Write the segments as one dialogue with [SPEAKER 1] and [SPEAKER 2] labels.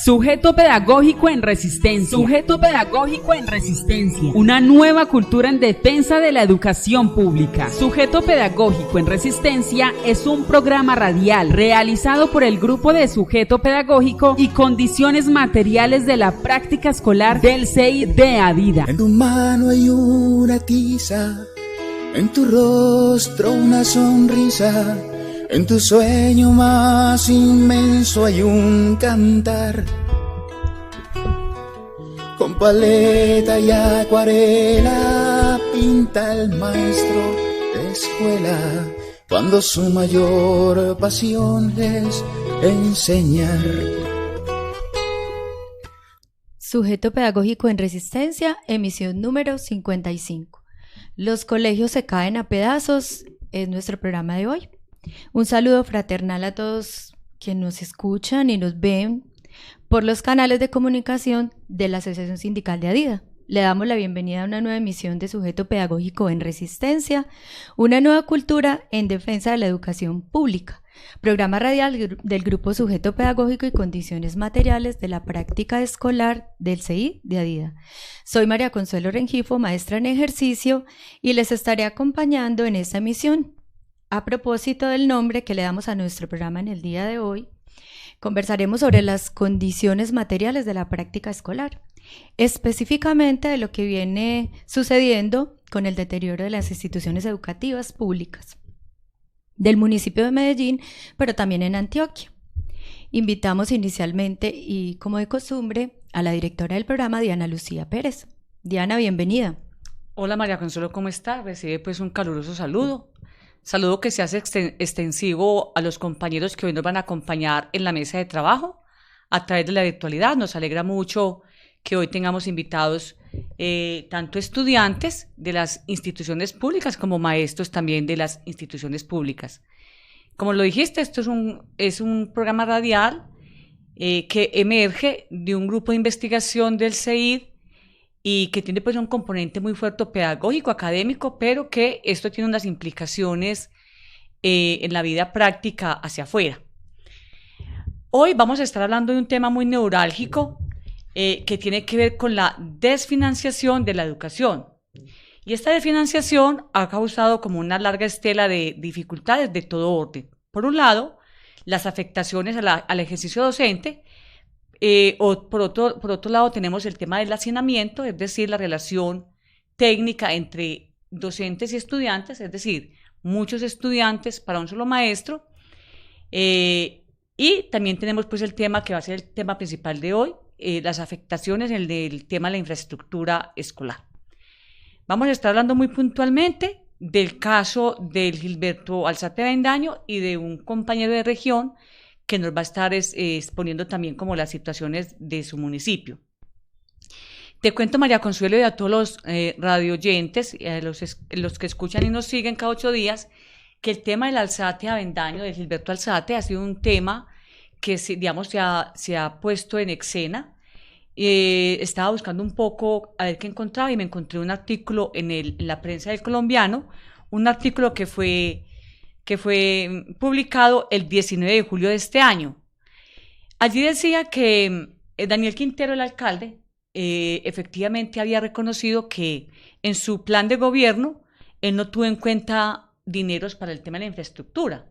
[SPEAKER 1] Sujeto pedagógico en resistencia. Sujeto pedagógico en resistencia. Una nueva cultura en defensa de la educación pública. Sujeto pedagógico en resistencia es un programa radial realizado por el Grupo de Sujeto Pedagógico y Condiciones Materiales de la Práctica Escolar del CEI de Adida.
[SPEAKER 2] En tu mano hay una tiza, en tu rostro una sonrisa. En tu sueño más inmenso hay un cantar. Con paleta y acuarela pinta el maestro de escuela, cuando su mayor pasión es enseñar.
[SPEAKER 3] Sujeto pedagógico en resistencia, emisión número 55. Los colegios se caen a pedazos, es nuestro programa de hoy. Un saludo fraternal a todos quienes nos escuchan y nos ven por los canales de comunicación de la Asociación Sindical de Adida. Le damos la bienvenida a una nueva emisión de Sujeto Pedagógico en Resistencia, una nueva cultura en defensa de la educación pública, programa radial del Grupo Sujeto Pedagógico y Condiciones Materiales de la Práctica Escolar del CEI de Adida. Soy María Consuelo Rengifo, maestra en ejercicio, y les estaré acompañando en esta emisión. A propósito del nombre que le damos a nuestro programa en el día de hoy, conversaremos sobre las condiciones materiales de la práctica escolar, específicamente de lo que viene sucediendo con el deterioro de las instituciones educativas públicas del municipio de Medellín, pero también en Antioquia. Invitamos inicialmente y como de costumbre a la directora del programa, Diana Lucía Pérez. Diana, bienvenida.
[SPEAKER 4] Hola María Consuelo, ¿cómo está? Recibe pues un caluroso saludo. Saludo que se hace extensivo a los compañeros que hoy nos van a acompañar en la mesa de trabajo a través de la virtualidad. Nos alegra mucho que hoy tengamos invitados tanto estudiantes de las instituciones públicas como maestros también de las instituciones públicas. Como lo dijiste, esto es un programa radial que emerge de un grupo de investigación del CEID y que tiene pues un componente muy fuerte pedagógico, académico, pero que esto tiene unas implicaciones en la vida práctica hacia afuera. Hoy vamos a estar hablando de un tema muy neurálgico que tiene que ver con la desfinanciación de la educación. Y esta desfinanciación ha causado como una larga estela de dificultades de todo orden. Por un lado, las afectaciones al ejercicio docente, o por otro lado tenemos el tema del hacinamiento, es decir, la relación técnica entre docentes y estudiantes, es decir, muchos estudiantes para un solo maestro, y también tenemos pues el tema que va a ser el tema principal de hoy, las afectaciones en el tema de la infraestructura escolar. Vamos a estar hablando muy puntualmente del caso del Gilberto Alzate Avendaño y de un compañero de región que nos va a estar exponiendo también como las situaciones de su municipio. Te cuento, María Consuelo, y a todos los radioyentes, y a los que escuchan y nos siguen cada 8 días, que el tema del Alzate Avendaño, del Gilberto Alzate, ha sido un tema que, digamos, se ha puesto en escena. Estaba buscando un poco a ver qué encontraba y me encontré un artículo en la prensa del Colombiano, un artículo que fue publicado el 19 de julio de este año. Allí decía que Daniel Quintero, el alcalde, efectivamente había reconocido que en su plan de gobierno él no tuvo en cuenta dineros para el tema de la infraestructura.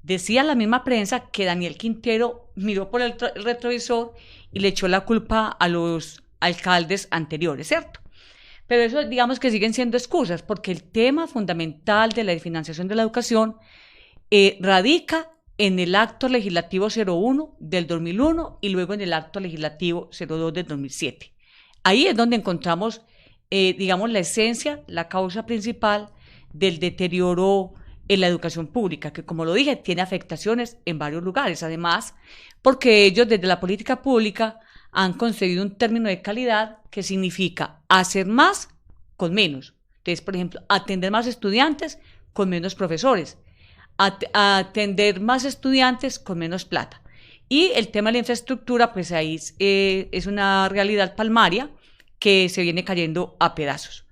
[SPEAKER 4] Decía la misma prensa que Daniel Quintero miró por el retrovisor y le echó la culpa a los alcaldes anteriores, ¿cierto? Pero eso, digamos que siguen siendo excusas, porque el tema fundamental de la financiación de la educación radica en el acto legislativo 01 del 2001 y luego en el acto legislativo 02 del 2007. Ahí es donde encontramos, digamos, la esencia, la causa principal del deterioro en la educación pública, que como lo dije, tiene afectaciones en varios lugares. Además, porque ellos desde la política pública han conseguido un término de calidad que significa hacer más con menos. Entonces, por ejemplo, atender más estudiantes con menos profesores, atender más estudiantes con menos plata. Y el tema de la infraestructura, pues ahí es una realidad palmaria que se viene cayendo a pedazos.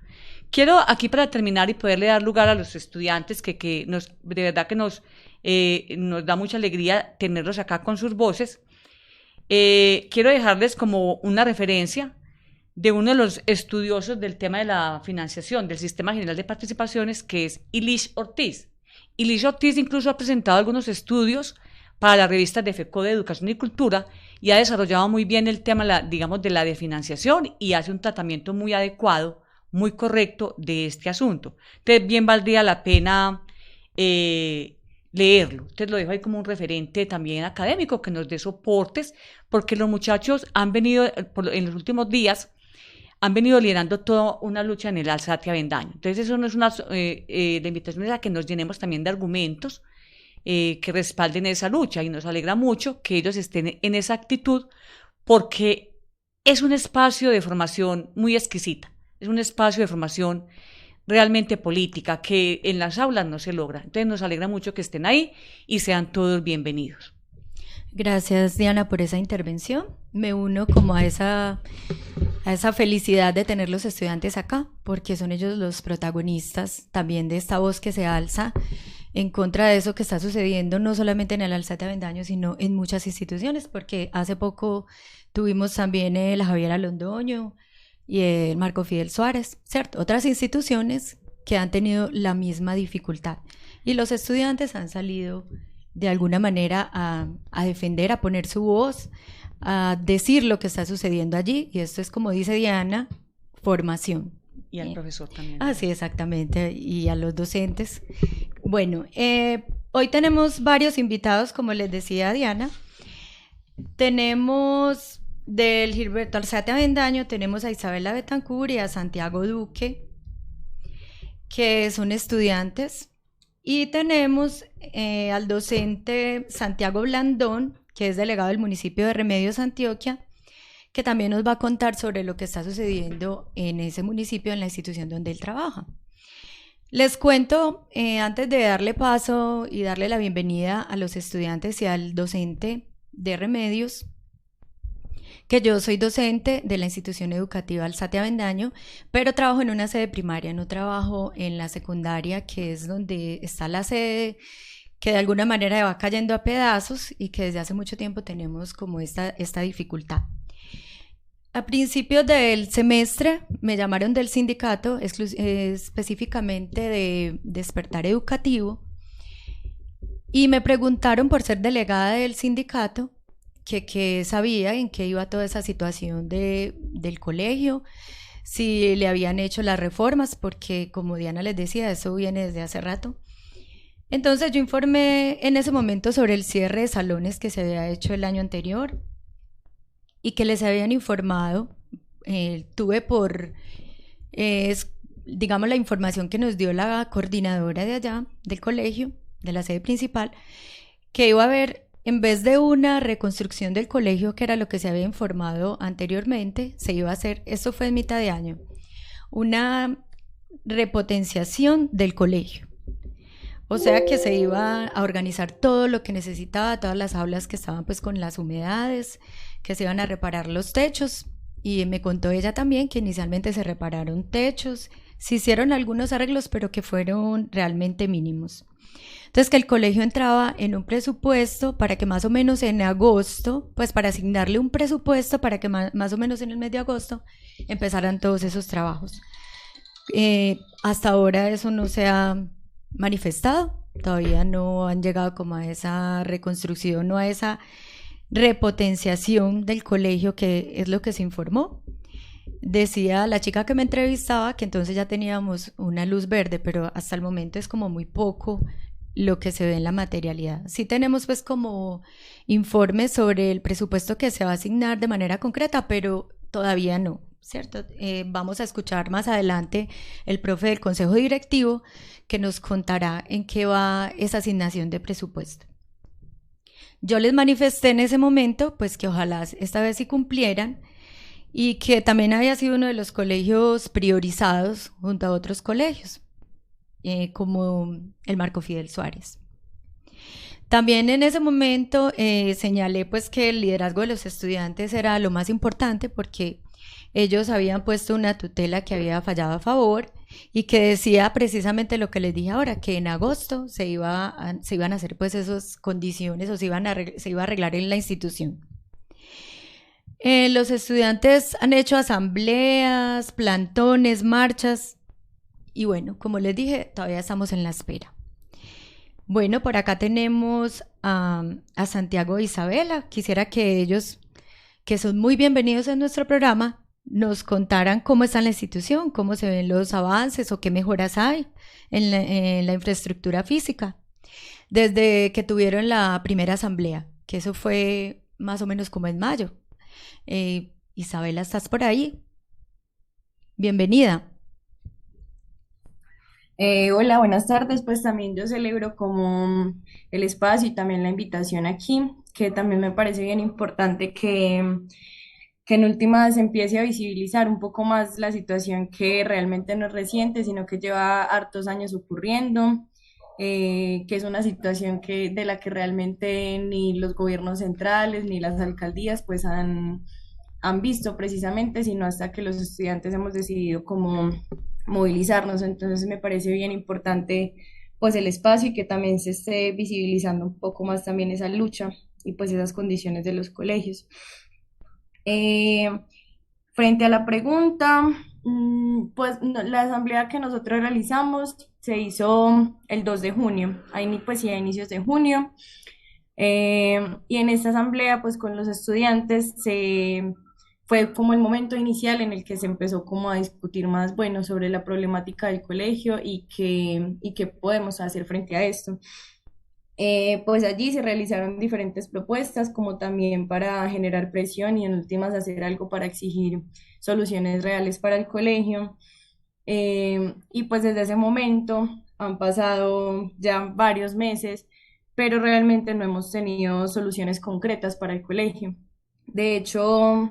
[SPEAKER 4] Quiero aquí para terminar y poderle dar lugar a los estudiantes de verdad que nos da mucha alegría tenerlos acá con sus voces. quiero dejarles como una referencia de uno de los estudiosos del tema de la financiación del Sistema General de Participaciones, que es Ilish Ortiz. Ilish Ortiz incluso ha presentado algunos estudios para las revistas de FECO de Educación y Cultura y ha desarrollado muy bien el tema, digamos, de la de financiación y hace un tratamiento muy adecuado, muy correcto de este asunto. Entonces, bien valdría la pena leerlo. Entonces, lo dejo ahí como un referente también académico que nos dé soportes, porque los muchachos han venido, en los últimos días, han venido liderando toda una lucha en el Alzate Avendaño. Entonces, eso no es una, la invitación es a que nos llenemos también de argumentos que respalden esa lucha, y nos alegra mucho que ellos estén en esa actitud, porque es un espacio de formación muy exquisita, es un espacio de formación realmente política que en las aulas no se logra. Entonces nos alegra mucho que estén ahí y sean todos bienvenidos.
[SPEAKER 3] Gracias, Diana, por esa intervención. Me uno como a esa felicidad de tener los estudiantes acá, porque son ellos los protagonistas también de esta voz que se alza en contra de eso que está sucediendo, no solamente en el Alzate Avendaño, sino en muchas instituciones, porque hace poco tuvimos también el Javiera Londoño y el Marco Fidel Suárez, ¿cierto? Otras instituciones que han tenido la misma dificultad. Y los estudiantes han salido de alguna manera a defender, a poner su voz, a decir lo que está sucediendo allí. Y esto es, como dice Diana, formación.
[SPEAKER 4] Y al profesor también.
[SPEAKER 3] Ah, sí, exactamente, y a los docentes. Bueno, hoy tenemos varios invitados, como les decía Diana. Tenemos del Gilberto Alzate Avendaño, tenemos a Isabela Betancur y a Santiago Duque, que son estudiantes. Y tenemos al docente Santiago Blandón, que es delegado del municipio de Remedios, Antioquia, que también nos va a contar sobre lo que está sucediendo en ese municipio, en la institución donde él trabaja. Les cuento, antes de darle paso y darle la bienvenida a los estudiantes y al docente de Remedios, que yo soy docente de la institución educativa Alzate Avendaño, pero trabajo en una sede primaria, no trabajo en la secundaria, que es donde está la sede, que de alguna manera va cayendo a pedazos y que desde hace mucho tiempo tenemos como esta dificultad. A principios del semestre me llamaron del sindicato, específicamente de Despertar Educativo, y me preguntaron, por ser delegada del sindicato, que sabía en qué iba toda esa situación del colegio, si le habían hecho las reformas, porque como Diana les decía, eso viene desde hace rato. Entonces yo informé en ese momento sobre el cierre de salones que se había hecho el año anterior, y que les habían informado, tuve digamos, la información que nos dio la coordinadora de allá, del colegio, de la sede principal, que iba a haber, en vez de una reconstrucción del colegio, que era lo que se había informado anteriormente, se iba a hacer, esto fue en mitad de año, una repotenciación del colegio. O sea que se iba a organizar todo lo que necesitaba, todas las aulas que estaban pues con las humedades, que se iban a reparar los techos, y me contó ella también que inicialmente se repararon techos, se hicieron algunos arreglos, pero que fueron realmente mínimos. Entonces que el colegio entraba en un presupuesto para que más o menos en agosto, pues para asignarle un presupuesto para que más o menos en el mes de agosto empezaran todos esos trabajos. Hasta ahora eso no se ha manifestado, todavía no han llegado como a esa reconstrucción, no a esa repotenciación del colegio, que es lo que se informó. Decía la chica que me entrevistaba que entonces ya teníamos una luz verde, pero hasta el momento es como muy poco lo que se ve en la materialidad. Sí tenemos pues como informes sobre el presupuesto que se va a asignar de manera concreta, pero todavía no, ¿cierto? Vamos a escuchar más adelante el profe del Consejo Directivo que nos contará en qué va esa asignación de presupuesto. Yo les manifesté en ese momento pues que ojalá esta vez sí cumplieran, y que también había sido uno de los colegios priorizados junto a otros colegios, como el Marco Fidel Suárez. También en ese momento señalé pues que el liderazgo de los estudiantes era lo más importante, porque ellos habían puesto una tutela que había fallado a favor y que decía precisamente lo que les dije ahora, que en agosto se iban a hacer pues esas condiciones, o se iba a arreglar en la institución. Los estudiantes han hecho asambleas, plantones, marchas y bueno, como les dije, todavía estamos en la espera. Bueno, por acá tenemos a Santiago e Isabela. Quisiera que ellos, que son muy bienvenidos en nuestro programa, nos contaran cómo está la institución, cómo se ven los avances o qué mejoras hay en la infraestructura física desde que tuvieron la primera asamblea, que eso fue más o menos como en mayo. Isabela, ¿estás por ahí? Bienvenida.
[SPEAKER 5] Hola, buenas tardes. Pues también yo celebro como el espacio y también la invitación aquí, que también me parece bien importante que en últimas se empiece a visibilizar un poco más la situación que realmente no es reciente, sino que lleva hartos años ocurriendo, que es una situación de la que realmente ni los gobiernos centrales ni las alcaldías pues han visto precisamente, sino hasta que los estudiantes hemos decidido como movilizarnos. Entonces me parece bien importante pues el espacio y que también se esté visibilizando un poco más también esa lucha y pues esas condiciones de los colegios. Eh, Frente a la pregunta, pues la asamblea que nosotros realizamos se hizo el 2 de junio, ahí pues sí, a inicios de junio. Y en esta asamblea, pues con los estudiantes, fue como el momento inicial en el que se empezó como a discutir más, bueno, sobre la problemática del colegio y qué podemos hacer frente a esto. Pues allí se realizaron diferentes propuestas, como también para generar presión y en últimas hacer algo para exigir soluciones reales para el colegio. Y pues desde ese momento han pasado ya varios meses, pero realmente no hemos tenido soluciones concretas para el colegio. De hecho,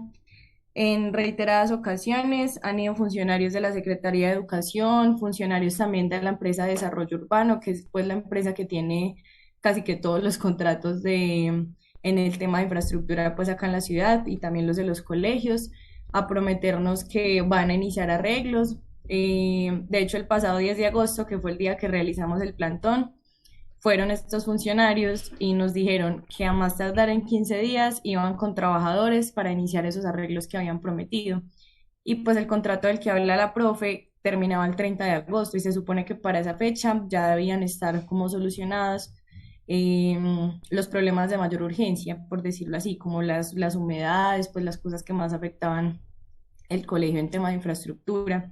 [SPEAKER 5] en reiteradas ocasiones han ido funcionarios de la Secretaría de Educación, funcionarios también de la empresa de Desarrollo Urbano, que es pues la empresa que tiene casi que todos los contratos en el tema de infraestructura pues acá en la ciudad y también los de los colegios, a prometernos que van a iniciar arreglos. De hecho, el pasado 10 de agosto, que fue el día que realizamos el plantón, fueron estos funcionarios y nos dijeron que a más tardar en 15 días iban con trabajadores para iniciar esos arreglos que habían prometido. Y pues el contrato del que habla la profe terminaba el 30 de agosto y se supone que para esa fecha ya debían estar como solucionadas los problemas de mayor urgencia, por decirlo así, como las humedades, pues las cosas que más afectaban el colegio en tema de infraestructura.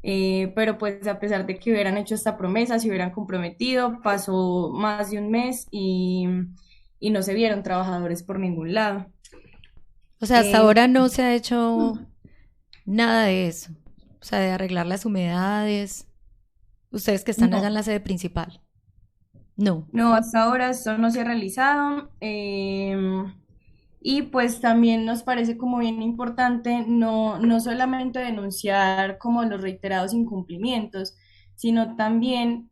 [SPEAKER 5] Pero pues a pesar de que hubieran hecho esta promesa, se hubieran comprometido, pasó más de un mes y no se vieron trabajadores por ningún lado.
[SPEAKER 3] O sea, hasta ahora no se ha hecho nada de eso. O sea, de arreglar las humedades. Ustedes que están allá en la sede principal. No.
[SPEAKER 5] No, hasta ahora esto no se ha realizado. Y pues también nos parece como bien importante no solamente denunciar como los reiterados incumplimientos, sino también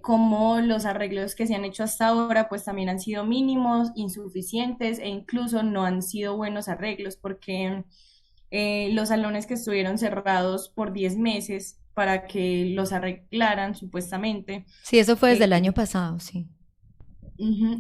[SPEAKER 5] como los arreglos que se han hecho hasta ahora pues también han sido mínimos, insuficientes e incluso no han sido buenos arreglos porque los salones que estuvieron cerrados por 10 meses para que los arreglaran supuestamente.
[SPEAKER 3] Sí, eso fue desde el año pasado, sí.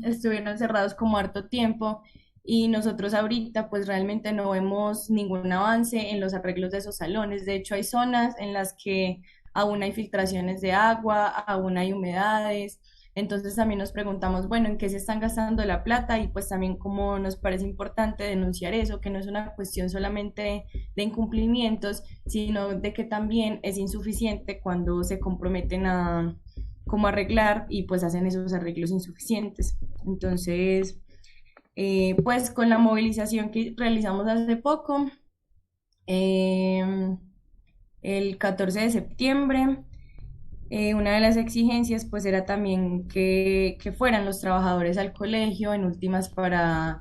[SPEAKER 5] Estuvieron cerrados como harto tiempo y nosotros ahorita pues realmente no vemos ningún avance en los arreglos de esos salones. De hecho, hay zonas en las que aún hay filtraciones de agua, aún hay humedades. Entonces también nos preguntamos, bueno, ¿en qué se están gastando la plata? Y pues también como nos parece importante denunciar eso, que no es una cuestión solamente de incumplimientos, sino de que también es insuficiente cuando se comprometen a como arreglar y pues hacen esos arreglos insuficientes. Entonces, pues con la movilización que realizamos hace poco, el 14 de septiembre, una de las exigencias pues era también que fueran los trabajadores al colegio en últimas para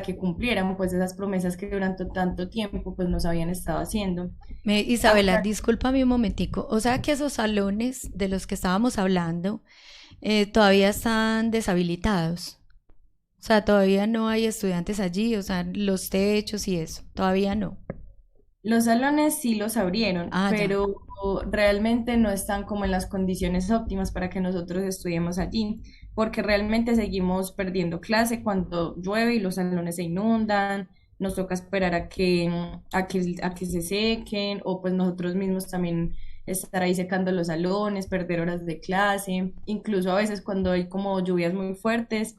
[SPEAKER 5] que cumplieran pues esas promesas que durante tanto tiempo pues nos habían estado haciendo.
[SPEAKER 3] Isabela, discúlpame un momentico. O sea que esos salones de los que estábamos hablando todavía están deshabilitados. O sea, todavía no hay estudiantes allí, o sea, los techos y eso, todavía no.
[SPEAKER 5] Los salones sí los abrieron, pero realmente no están como en las condiciones óptimas para que nosotros estudiemos allí, porque realmente seguimos perdiendo clase cuando llueve y los salones se inundan, nos toca esperar a que se sequen, o pues nosotros mismos también estar ahí secando los salones, perder horas de clase, incluso a veces cuando hay como lluvias muy fuertes,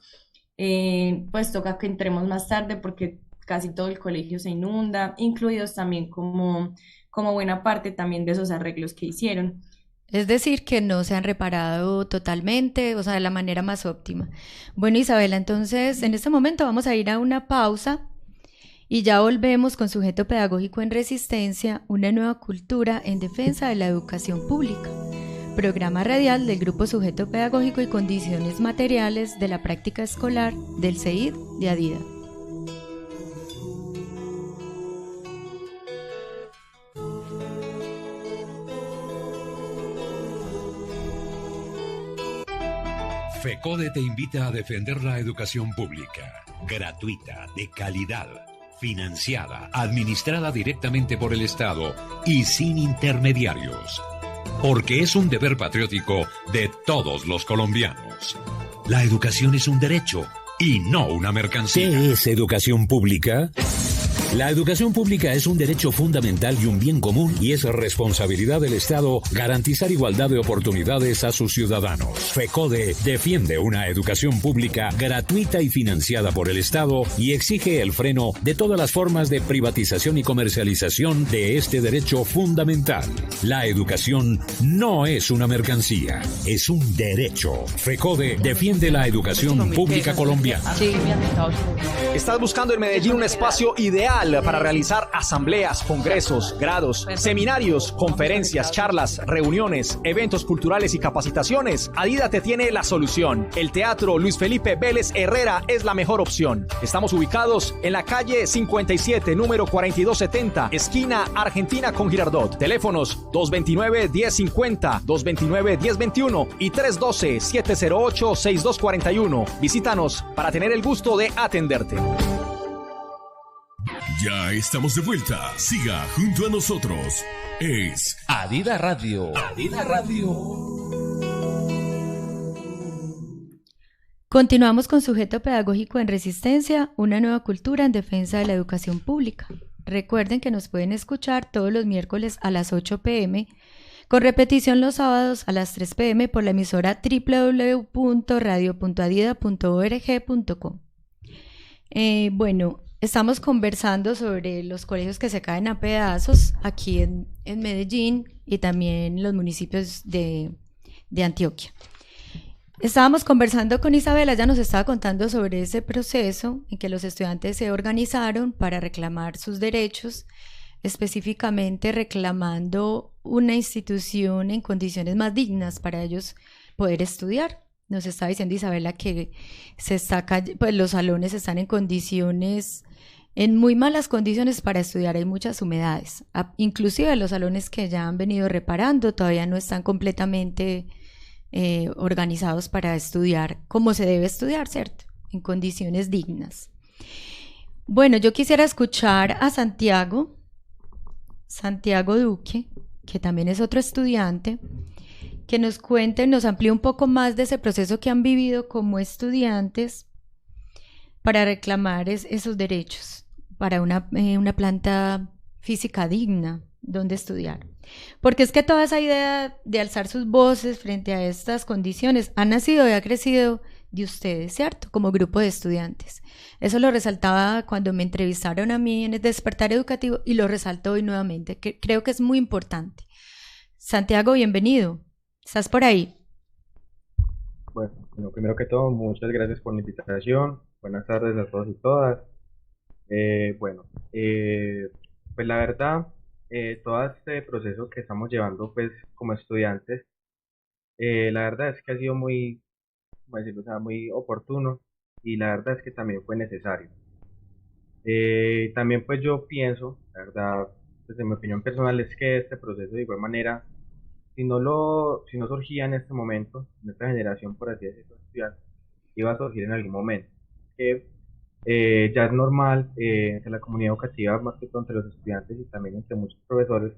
[SPEAKER 5] pues toca que entremos más tarde porque casi todo el colegio se inunda, incluidos también como buena parte también de esos arreglos que hicieron.
[SPEAKER 3] Es decir, que no se han reparado totalmente, o sea, de la manera más óptima. Bueno, Isabela, entonces en este momento vamos a ir a una pausa y ya volvemos con Sujeto Pedagógico en Resistencia, una nueva cultura en defensa de la educación pública. Programa radial del Grupo Sujeto Pedagógico y Condiciones Materiales de la Práctica Escolar del CEID de Adida.
[SPEAKER 6] FECODE te invita a defender la educación pública, gratuita, de calidad, financiada, administrada directamente por el Estado y sin intermediarios. Porque es un deber patriótico de todos los colombianos. La educación es un derecho y no una mercancía.
[SPEAKER 7] ¿Qué es educación pública? La educación pública es un derecho fundamental y un bien común y es responsabilidad del Estado garantizar igualdad de oportunidades a sus ciudadanos. FECODE defiende una educación pública gratuita y financiada por el Estado y exige el freno de todas las formas de privatización y comercialización de este derecho fundamental. La educación no es una mercancía, es un derecho. FECODE defiende la educación pública colombiana.
[SPEAKER 8] ¿Estás buscando en Medellín un espacio ideal para realizar asambleas, congresos, grados, seminarios, conferencias, charlas, reuniones, eventos culturales y capacitaciones? Adida te tiene la solución. El Teatro Luis Felipe Vélez Herrera es la mejor opción. Estamos ubicados en la calle 57, número 4270, esquina Argentina con Girardot. Teléfonos 229-1050, 229-1021 y 312-708-6241. Visítanos para tener el gusto de atenderte.
[SPEAKER 9] Ya estamos de vuelta. Siga junto a nosotros. Es
[SPEAKER 10] Adida Radio. Adida Radio.
[SPEAKER 3] Continuamos con Sujeto Pedagógico en Resistencia, una nueva cultura en defensa de la educación pública. Recuerden que nos pueden escuchar todos los miércoles a las 8 p.m., con repetición los sábados a las 3 p.m. por la emisora www.radio.adida.org.co. Bueno, estamos conversando sobre los colegios que se caen a pedazos aquí en Medellín y también los municipios de Antioquia. Estábamos conversando con Isabela, ella nos estaba contando sobre ese proceso en que los estudiantes se organizaron para reclamar sus derechos, específicamente reclamando una institución en condiciones más dignas para ellos poder estudiar. Nos está diciendo Isabela que pues los salones están en muy malas condiciones para estudiar, hay muchas humedades. Inclusive los salones que ya han venido reparando todavía no están completamente organizados para estudiar como se debe estudiar, ¿cierto? En condiciones dignas. Bueno, yo quisiera escuchar a Santiago Duque, que también es otro estudiante, que nos cuente, nos amplíe un poco más de ese proceso que han vivido como estudiantes para reclamar esos derechos, para una planta física digna donde estudiar. Porque es que toda esa idea de alzar sus voces frente a estas condiciones ha nacido y ha crecido de ustedes, ¿cierto? Como grupo de estudiantes. Eso lo resaltaba cuando me entrevistaron a mí en el Despertar Educativo y lo resalto hoy nuevamente, que creo que es muy importante. Santiago, bienvenido. ¿Estás por ahí?
[SPEAKER 11] Bueno, primero que todo, muchas gracias por la invitación. Buenas tardes a todos y todas. Pues la verdad, todo este proceso que estamos llevando pues como estudiantes, la verdad es que ha sido muy, ¿cómo decirlo? O sea, muy oportuno y la verdad es que también fue necesario. También pues yo pienso, la verdad, desde mi opinión personal es que este proceso de igual manera, si no surgía en este momento, en esta generación, por así decirlo, estudiantes, iba a surgir en algún momento. Que ya es normal entre la comunidad educativa, más que todo entre los estudiantes y también entre muchos profesores,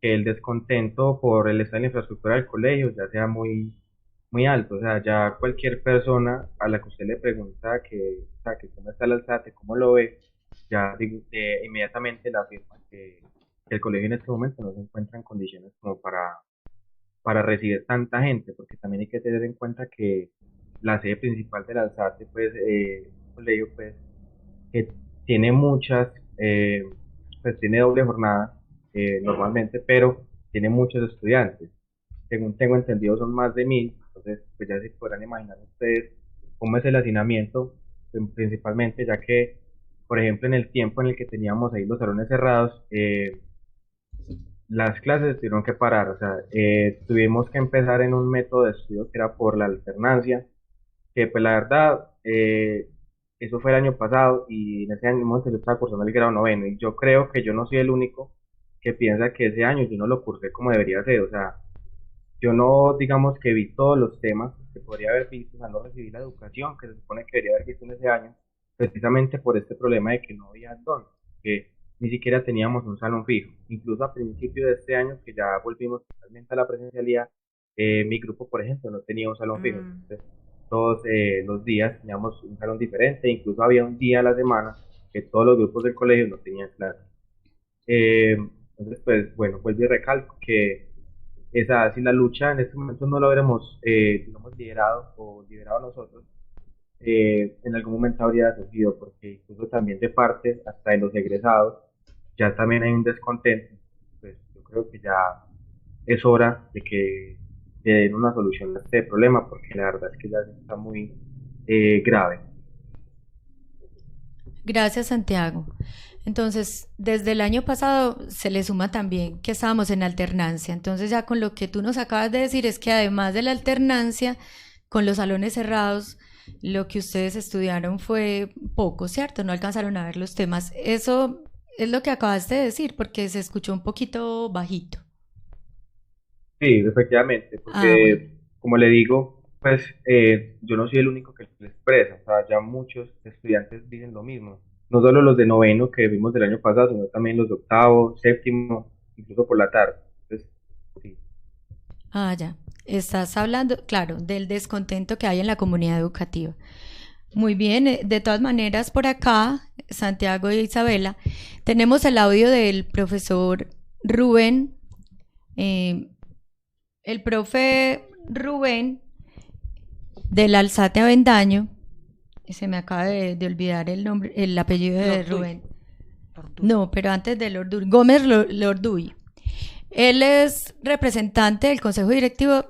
[SPEAKER 11] que el descontento por el estado de la infraestructura del colegio ya sea muy, muy alto. O sea, ya cualquier persona a la que usted le pregunta o sea, que cómo está el Alzate, cómo lo ve, ya inmediatamente le afirma que el colegio en este momento no se encuentra en condiciones como para recibir tanta gente, porque también hay que tener en cuenta que la sede principal del Alzate, pues, un colegio, pues, que tiene pues tiene doble jornada normalmente, pero tiene muchos estudiantes. Según tengo entendido, son más de 1000, entonces, pues ya se podrán imaginar ustedes cómo es el hacinamiento, principalmente, ya que, por ejemplo, en el tiempo en el que teníamos ahí los salones cerrados, las clases tuvieron que parar, o sea, tuvimos que empezar en un método de estudio que era por la alternancia, que pues la verdad, eso fue el año pasado y en ese año yo estaba cursando el grado noveno y yo creo que yo no soy el único que piensa que ese año yo no lo cursé como debería ser, o sea, yo no, digamos que vi todos los temas que podría haber visto, o sea, no recibí la educación que se supone que debería haber visto en ese año, precisamente por este problema de que no había dónde, que ni siquiera teníamos un salón fijo. Incluso a principio de este año, que ya volvimos totalmente a la presencialidad, mi grupo, por ejemplo, no tenía un salón fijo. Entonces, todos los días teníamos un salón diferente, incluso había un día a la semana que todos los grupos del colegio no tenían clase. Entonces, pues, bueno, vuelvo y recalco que si la lucha en este momento no lo habremos, digamos, liderado nosotros, en algún momento habría surgido, porque incluso también de parte, hasta de los egresados, ya también hay un descontento. Pues yo creo que ya es hora de que den una solución a este problema, porque la verdad es que ya está muy grave.
[SPEAKER 3] Gracias, Santiago. Entonces, desde el año pasado se le suma también que estábamos en alternancia. Entonces, ya con lo que tú nos acabas de decir es que además de la alternancia, con los salones cerrados, lo que ustedes estudiaron fue poco, ¿cierto? No alcanzaron a ver los temas. Eso es lo que acabaste de decir, porque se escuchó un poquito bajito.
[SPEAKER 11] Sí, efectivamente, porque como le digo, pues yo no soy el único que lo expresa, o sea, ya muchos estudiantes dicen lo mismo, no solo los de noveno que vimos del año pasado, sino también los de octavo, séptimo, incluso por la tarde. Entonces, sí.
[SPEAKER 3] Ya. Estás hablando, claro, del descontento que hay en la comunidad educativa. Muy bien, de todas maneras, por acá, Santiago e Isabela, tenemos el audio del profesor Rubén. El profe Rubén del Alzate Avendaño, se me acaba de olvidar el nombre, el apellido de Rubén. No, pero antes de Lorduy, Gómez Lorduy. Él es representante del Consejo Directivo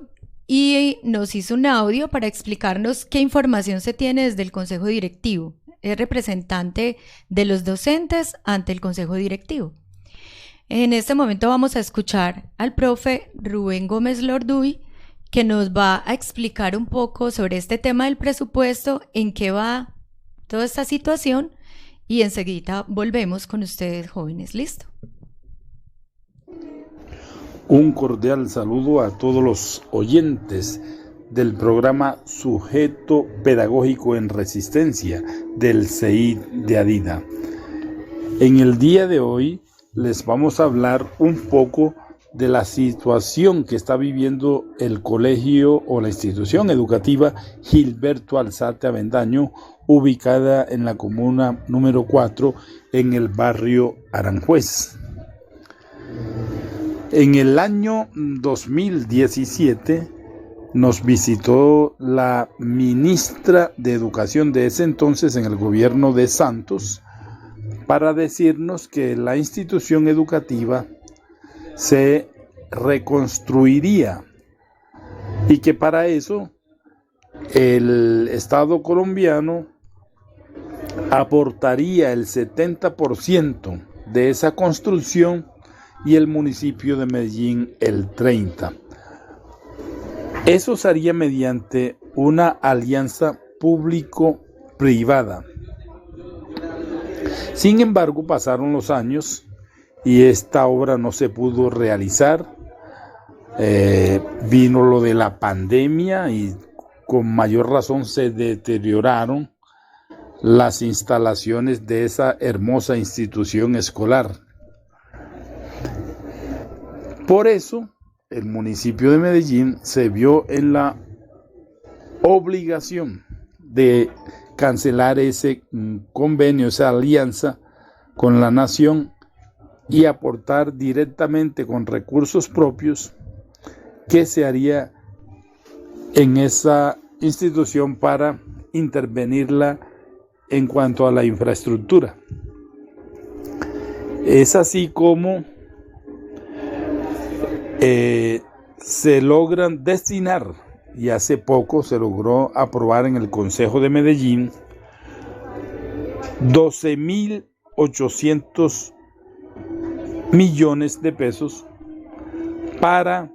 [SPEAKER 3] y nos hizo un audio para explicarnos qué información se tiene desde el Consejo Directivo. Es representante de los docentes ante el Consejo Directivo. En este momento vamos a escuchar al profe Rubén Gómez Lorduy, que nos va a explicar un poco sobre este tema del presupuesto, en qué va toda esta situación, y enseguida volvemos con ustedes, jóvenes. ¿Listo?
[SPEAKER 12] Un cordial saludo a todos los oyentes del programa Sujeto Pedagógico en Resistencia del CEID de Adida. En el día de hoy les vamos a hablar un poco de la situación que está viviendo el colegio o la institución educativa Gilberto Alzate Avendaño, ubicada en la comuna número 4 en el barrio Aranjuez. En el año 2017 nos visitó la ministra de Educación de ese entonces en el gobierno de Santos para decirnos que la institución educativa se reconstruiría y que para eso el Estado colombiano aportaría el 70% de esa construcción y el municipio de Medellín el 30%. Eso se haría mediante una alianza público-privada. Sin embargo, pasaron los años y esta obra no se pudo realizar. Vino lo de la pandemia y con mayor razón se deterioraron las instalaciones de esa hermosa institución escolar. Por eso, el municipio de Medellín se vio en la obligación de cancelar ese convenio, esa alianza con la nación y aportar directamente con recursos propios que se haría en esa institución para intervenirla en cuanto a la infraestructura. Es así como se logran destinar, y hace poco se logró aprobar en el Consejo de Medellín, 12.800 millones de pesos para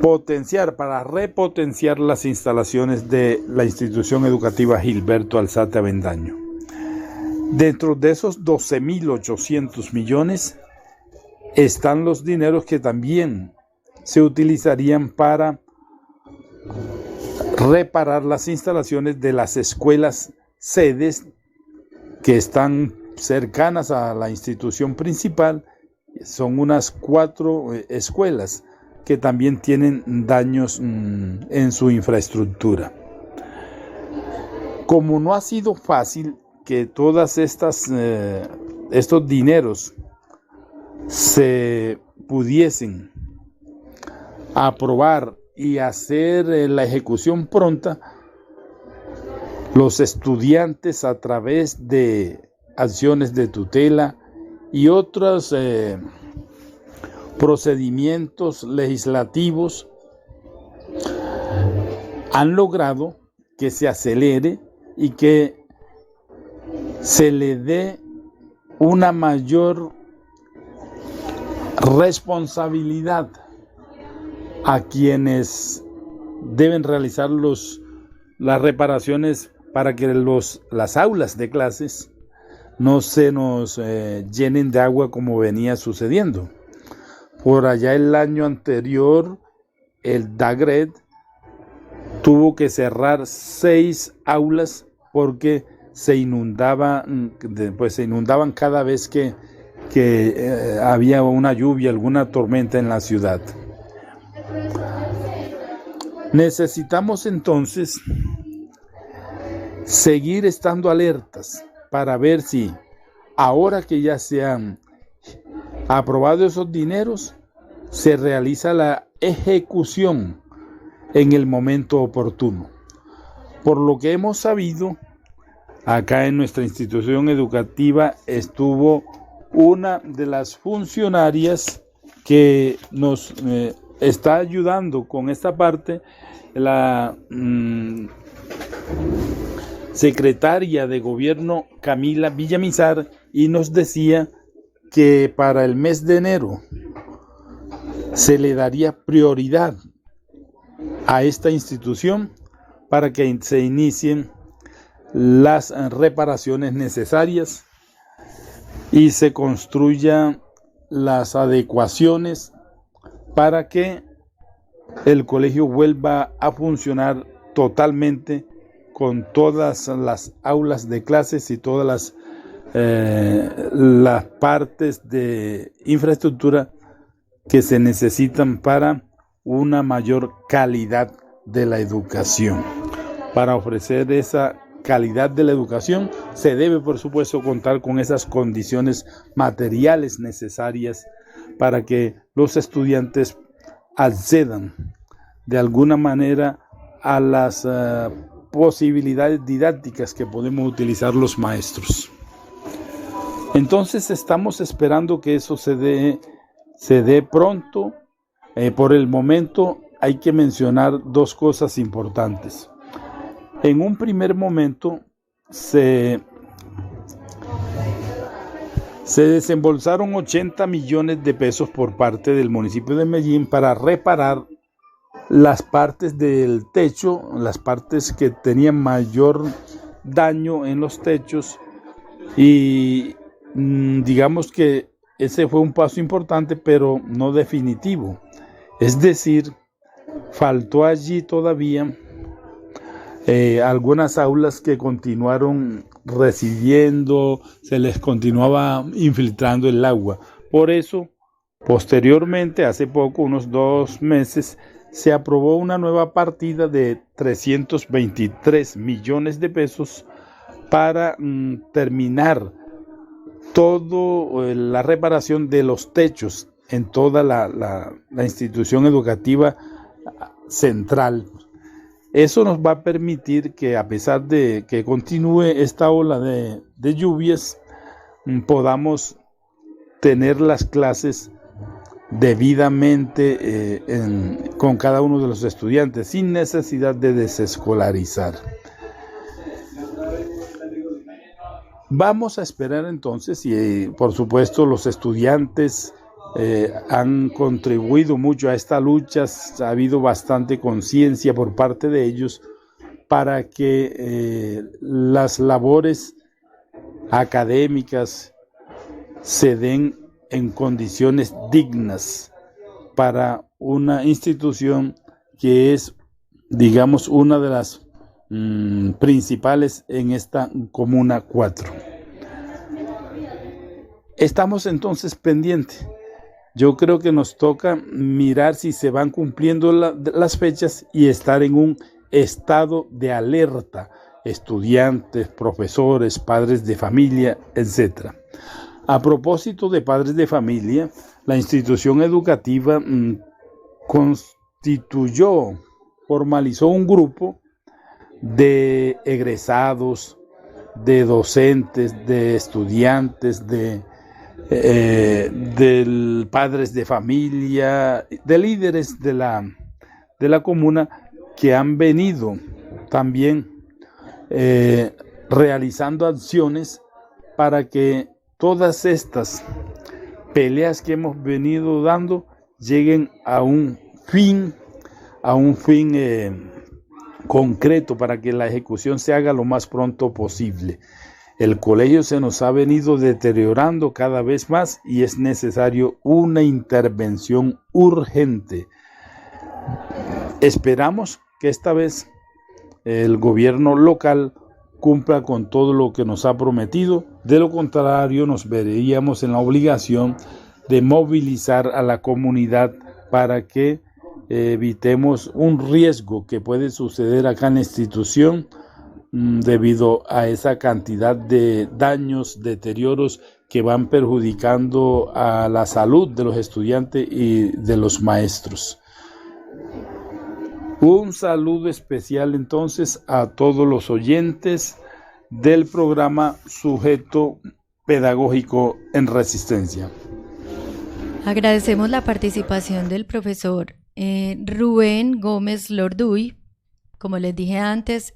[SPEAKER 12] repotenciar las instalaciones de la institución educativa Gilberto Alzate Avendaño. Dentro de esos 12.800 millones están los dineros que también se utilizarían para reparar las instalaciones de las escuelas sedes que están cercanas a la institución principal. Son unas 4 escuelas que también tienen daños en su infraestructura. Como no ha sido fácil que todas estos dineros se pudiesen aprobar y hacer la ejecución pronta, los estudiantes, a través de acciones de tutela y otros procedimientos legislativos, han logrado que se acelere y que se le dé una mayor responsabilidad a quienes deben realizar las reparaciones para que las aulas de clases no se nos llenen de agua como venía sucediendo. Por allá el año anterior, el DAGRED tuvo que cerrar 6 aulas porque se inundaban cada vez que había una lluvia, alguna tormenta en la ciudad. Necesitamos entonces seguir estando alertas para ver si, ahora que ya se han aprobado esos dineros, se realiza la ejecución en el momento oportuno. Por lo que hemos sabido, acá en nuestra institución educativa estuvo una de las funcionarias que nos está ayudando con esta parte, la secretaria de gobierno Camila Villamizar, y nos decía que para el mes de enero se le daría prioridad a esta institución para que se inicien las reparaciones necesarias y se construyan las adecuaciones para que el colegio vuelva a funcionar totalmente con todas las aulas de clases y todas las partes de infraestructura que se necesitan para una mayor calidad de la educación. Para ofrecer esa calidad de la educación se debe, por supuesto, contar con esas condiciones materiales necesarias para que los estudiantes accedan de alguna manera a las posibilidades didácticas que podemos utilizar los maestros. Entonces estamos esperando que eso se dé pronto. Por el momento hay que mencionar 2 cosas importantes. En un primer momento se desembolsaron 80 millones de pesos por parte del municipio de Medellín para reparar las partes del techo, las partes que tenían mayor daño en los techos, y digamos que ese fue un paso importante, pero no definitivo. Es decir, faltó allí todavía algunas aulas que continuaron recibiendo, se les continuaba infiltrando el agua. Por eso Posteriormente, hace poco, unos 2 meses, se aprobó una nueva partida de 323 millones de pesos para terminar toda la reparación de los techos en toda la institución educativa central. Eso nos va a permitir que, a pesar de que continúe esta ola de lluvias, podamos tener las clases debidamente con cada uno de los estudiantes, sin necesidad de desescolarizar. Vamos a esperar entonces, y por supuesto los estudiantes han contribuido mucho a esta lucha, ha habido bastante conciencia por parte de ellos para que las labores académicas se den en condiciones dignas para una institución que es, digamos, una de las principales en esta Comuna 4. Estamos entonces pendientes. Yo creo que nos toca mirar si se van cumpliendo las fechas y estar en un estado de alerta, estudiantes, profesores, padres de familia, etc. A propósito de padres de familia, la institución educativa formalizó un grupo de egresados, de docentes, de estudiantes, de padres de familia, de líderes de la comuna que han venido también realizando acciones para que todas estas peleas que hemos venido dando lleguen a un fin concreto, para que la ejecución se haga lo más pronto posible. El colegio se nos ha venido deteriorando cada vez más y es necesario una intervención urgente. Esperamos que esta vez el gobierno local cumpla con todo lo que nos ha prometido. De lo contrario, nos veríamos en la obligación de movilizar a la comunidad para que evitemos un riesgo que puede suceder acá en la institución debido a esa cantidad de daños, deterioros que van perjudicando a la salud de los estudiantes y de los maestros. Un saludo especial entonces a todos los oyentes del programa Sujeto Pedagógico en Resistencia.
[SPEAKER 3] Agradecemos la participación del profesor Rubén Gómez Lorduy. Como les dije antes,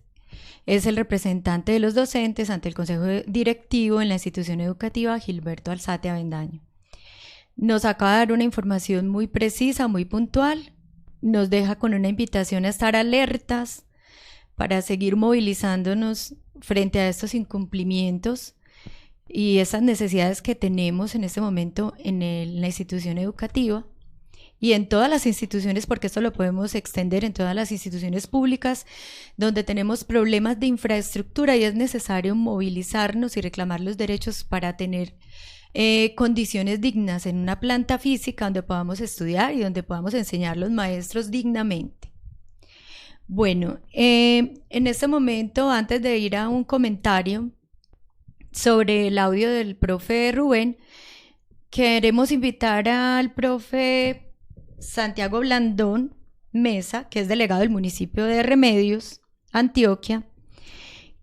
[SPEAKER 3] es el representante de los docentes ante el Consejo Directivo en la institución educativa Gilberto Alzate Avendaño. Nos acaba de dar una información muy precisa, muy puntual. Nos deja con una invitación a estar alertas para seguir movilizándonos frente a estos incumplimientos y esas necesidades que tenemos en este momento en la institución educativa y en todas las instituciones, porque esto lo podemos extender en todas las instituciones públicas donde tenemos problemas de infraestructura y es necesario movilizarnos y reclamar los derechos para tener condiciones dignas en una planta física donde podamos estudiar y donde podamos enseñar los maestros dignamente. Bueno, en este momento, antes de ir a un comentario sobre el audio del profe Rubén, queremos invitar al profe Santiago Blandón Mesa, que es delegado del municipio de Remedios, Antioquia,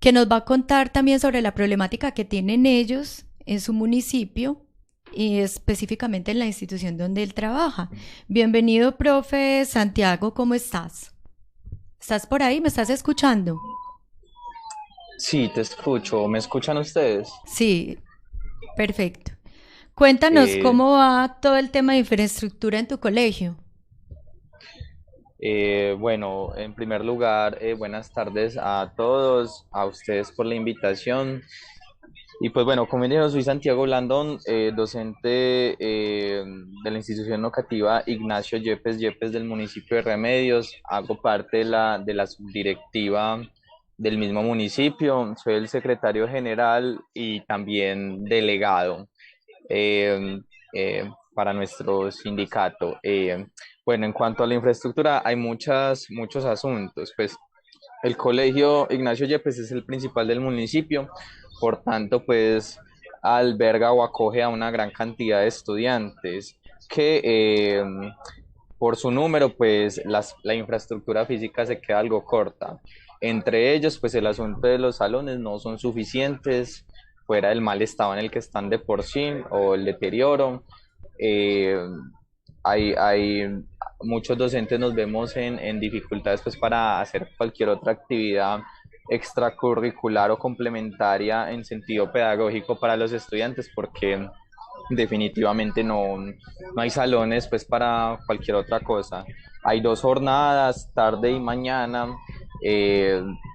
[SPEAKER 3] que nos va a contar también sobre la problemática que tienen ellos en su municipio y específicamente en la institución donde él trabaja. Bienvenido, profe Santiago, ¿cómo estás? ¿Estás por ahí? ¿Me estás escuchando?
[SPEAKER 13] Sí, te escucho. ¿Me escuchan ustedes?
[SPEAKER 3] Sí, perfecto. Cuéntanos cómo va todo el tema de infraestructura en tu colegio.
[SPEAKER 13] Bueno, en primer lugar, buenas tardes a todos, a ustedes por la invitación. Y pues bueno, como dijeron, soy Santiago Blandón, docente de la institución educativa Ignacio Yepes del municipio de Remedios. Hago parte de la subdirectiva del mismo municipio, soy el secretario general y también delegado. para nuestro sindicato. Bueno, en cuanto a la infraestructura, hay muchos asuntos. Pues el colegio Ignacio Yepes es el principal del municipio, por tanto, pues alberga o acoge a una gran cantidad de estudiantes que por su número, pues la infraestructura física se queda algo corta. Entre ellos, pues el asunto de los salones no son suficientes, fuera del mal estado en el que están de por sí o el deterioro. Eh, hay muchos docentes nos vemos en dificultades pues para hacer cualquier otra actividad extracurricular o complementaria en sentido pedagógico para los estudiantes porque definitivamente no hay salones pues para cualquier otra cosa. Hay 2 jornadas, tarde y mañana,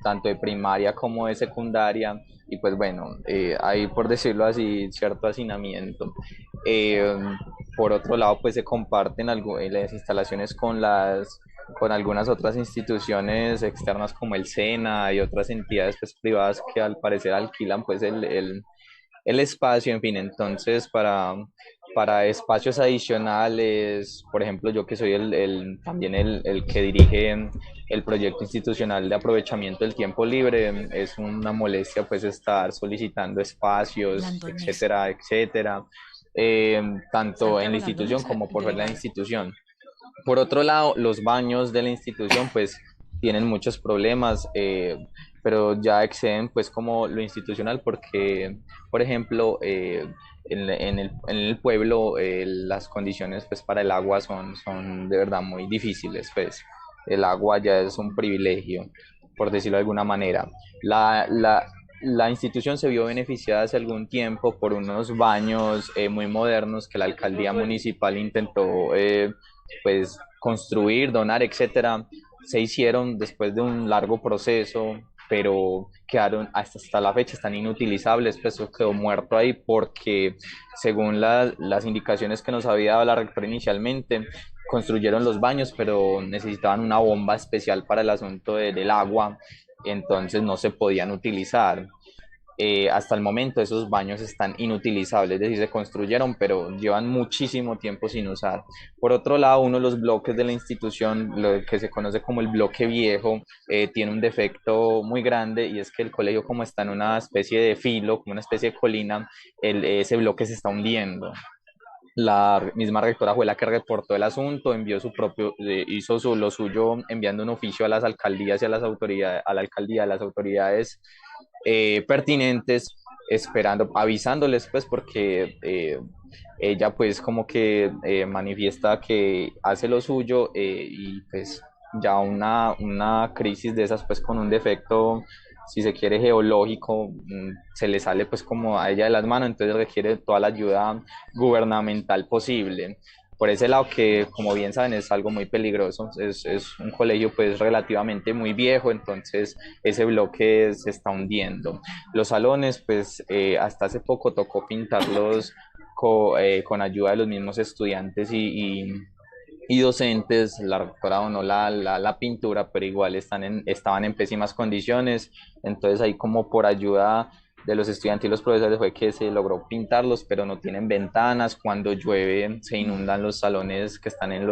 [SPEAKER 13] tanto de primaria como de secundaria, y pues bueno, hay por decirlo así cierto hacinamiento. Eh, por otro lado, pues se comparten las instalaciones con algunas otras instituciones externas como el SENA y otras entidades pues, privadas que al parecer alquilan pues el espacio, en fin. Entonces para espacios adicionales, por ejemplo, yo que soy también el que dirige el proyecto institucional de aprovechamiento del tiempo libre, es una molestia pues estar solicitando espacios, etcétera, etcétera, tanto en la institución como por fuera de la institución. Por otro lado, los baños de la institución pues tienen muchos problemas, pero ya exceden pues como lo institucional porque, por ejemplo, en el pueblo las condiciones pues para el agua son de verdad muy difíciles, pues el agua ya es un privilegio, por decirlo de alguna manera. La institución se vio beneficiada hace algún tiempo por unos baños muy modernos que la alcaldía municipal intentó pues construir, donar, etcétera. Se hicieron después de un largo proceso, pero quedaron hasta la fecha, están inutilizables, pues eso quedó muerto ahí porque según las indicaciones que nos había dado la rectora inicialmente, construyeron los baños, pero necesitaban una bomba especial para el asunto del agua, entonces no se podían utilizar. Hasta el momento esos baños están inutilizables, es decir, se construyeron, pero llevan muchísimo tiempo sin usar. Por otro lado, uno de los bloques de la institución, lo que se conoce como el bloque viejo, tiene un defecto muy grande y es que el colegio, como está en una especie de filo, como una especie de colina, ese bloque se está hundiendo. La misma rectora fue la que reportó el asunto, hizo lo suyo enviando un oficio a las alcaldías y a las autoridades, a la alcaldía, a las autoridades pertinentes, avisándoles pues porque ella pues como que manifiesta que hace lo suyo y pues ya una crisis de esas pues con un defecto, si se quiere, geológico, se le sale pues como a ella de las manos, entonces requiere toda la ayuda gubernamental posible. Por ese lado que, como bien saben, es algo muy peligroso, es un colegio pues relativamente muy viejo, entonces ese bloque se está hundiendo. Los salones pues hasta hace poco tocó pintarlos con ayuda de los mismos estudiantes y docentes. La rectora donó la pintura, pero igual estaban en pésimas condiciones, entonces ahí como por ayuda de los estudiantes y los profesores fue que se logró pintarlos, pero no tienen ventanas. Cuando llueve se inundan los salones que están en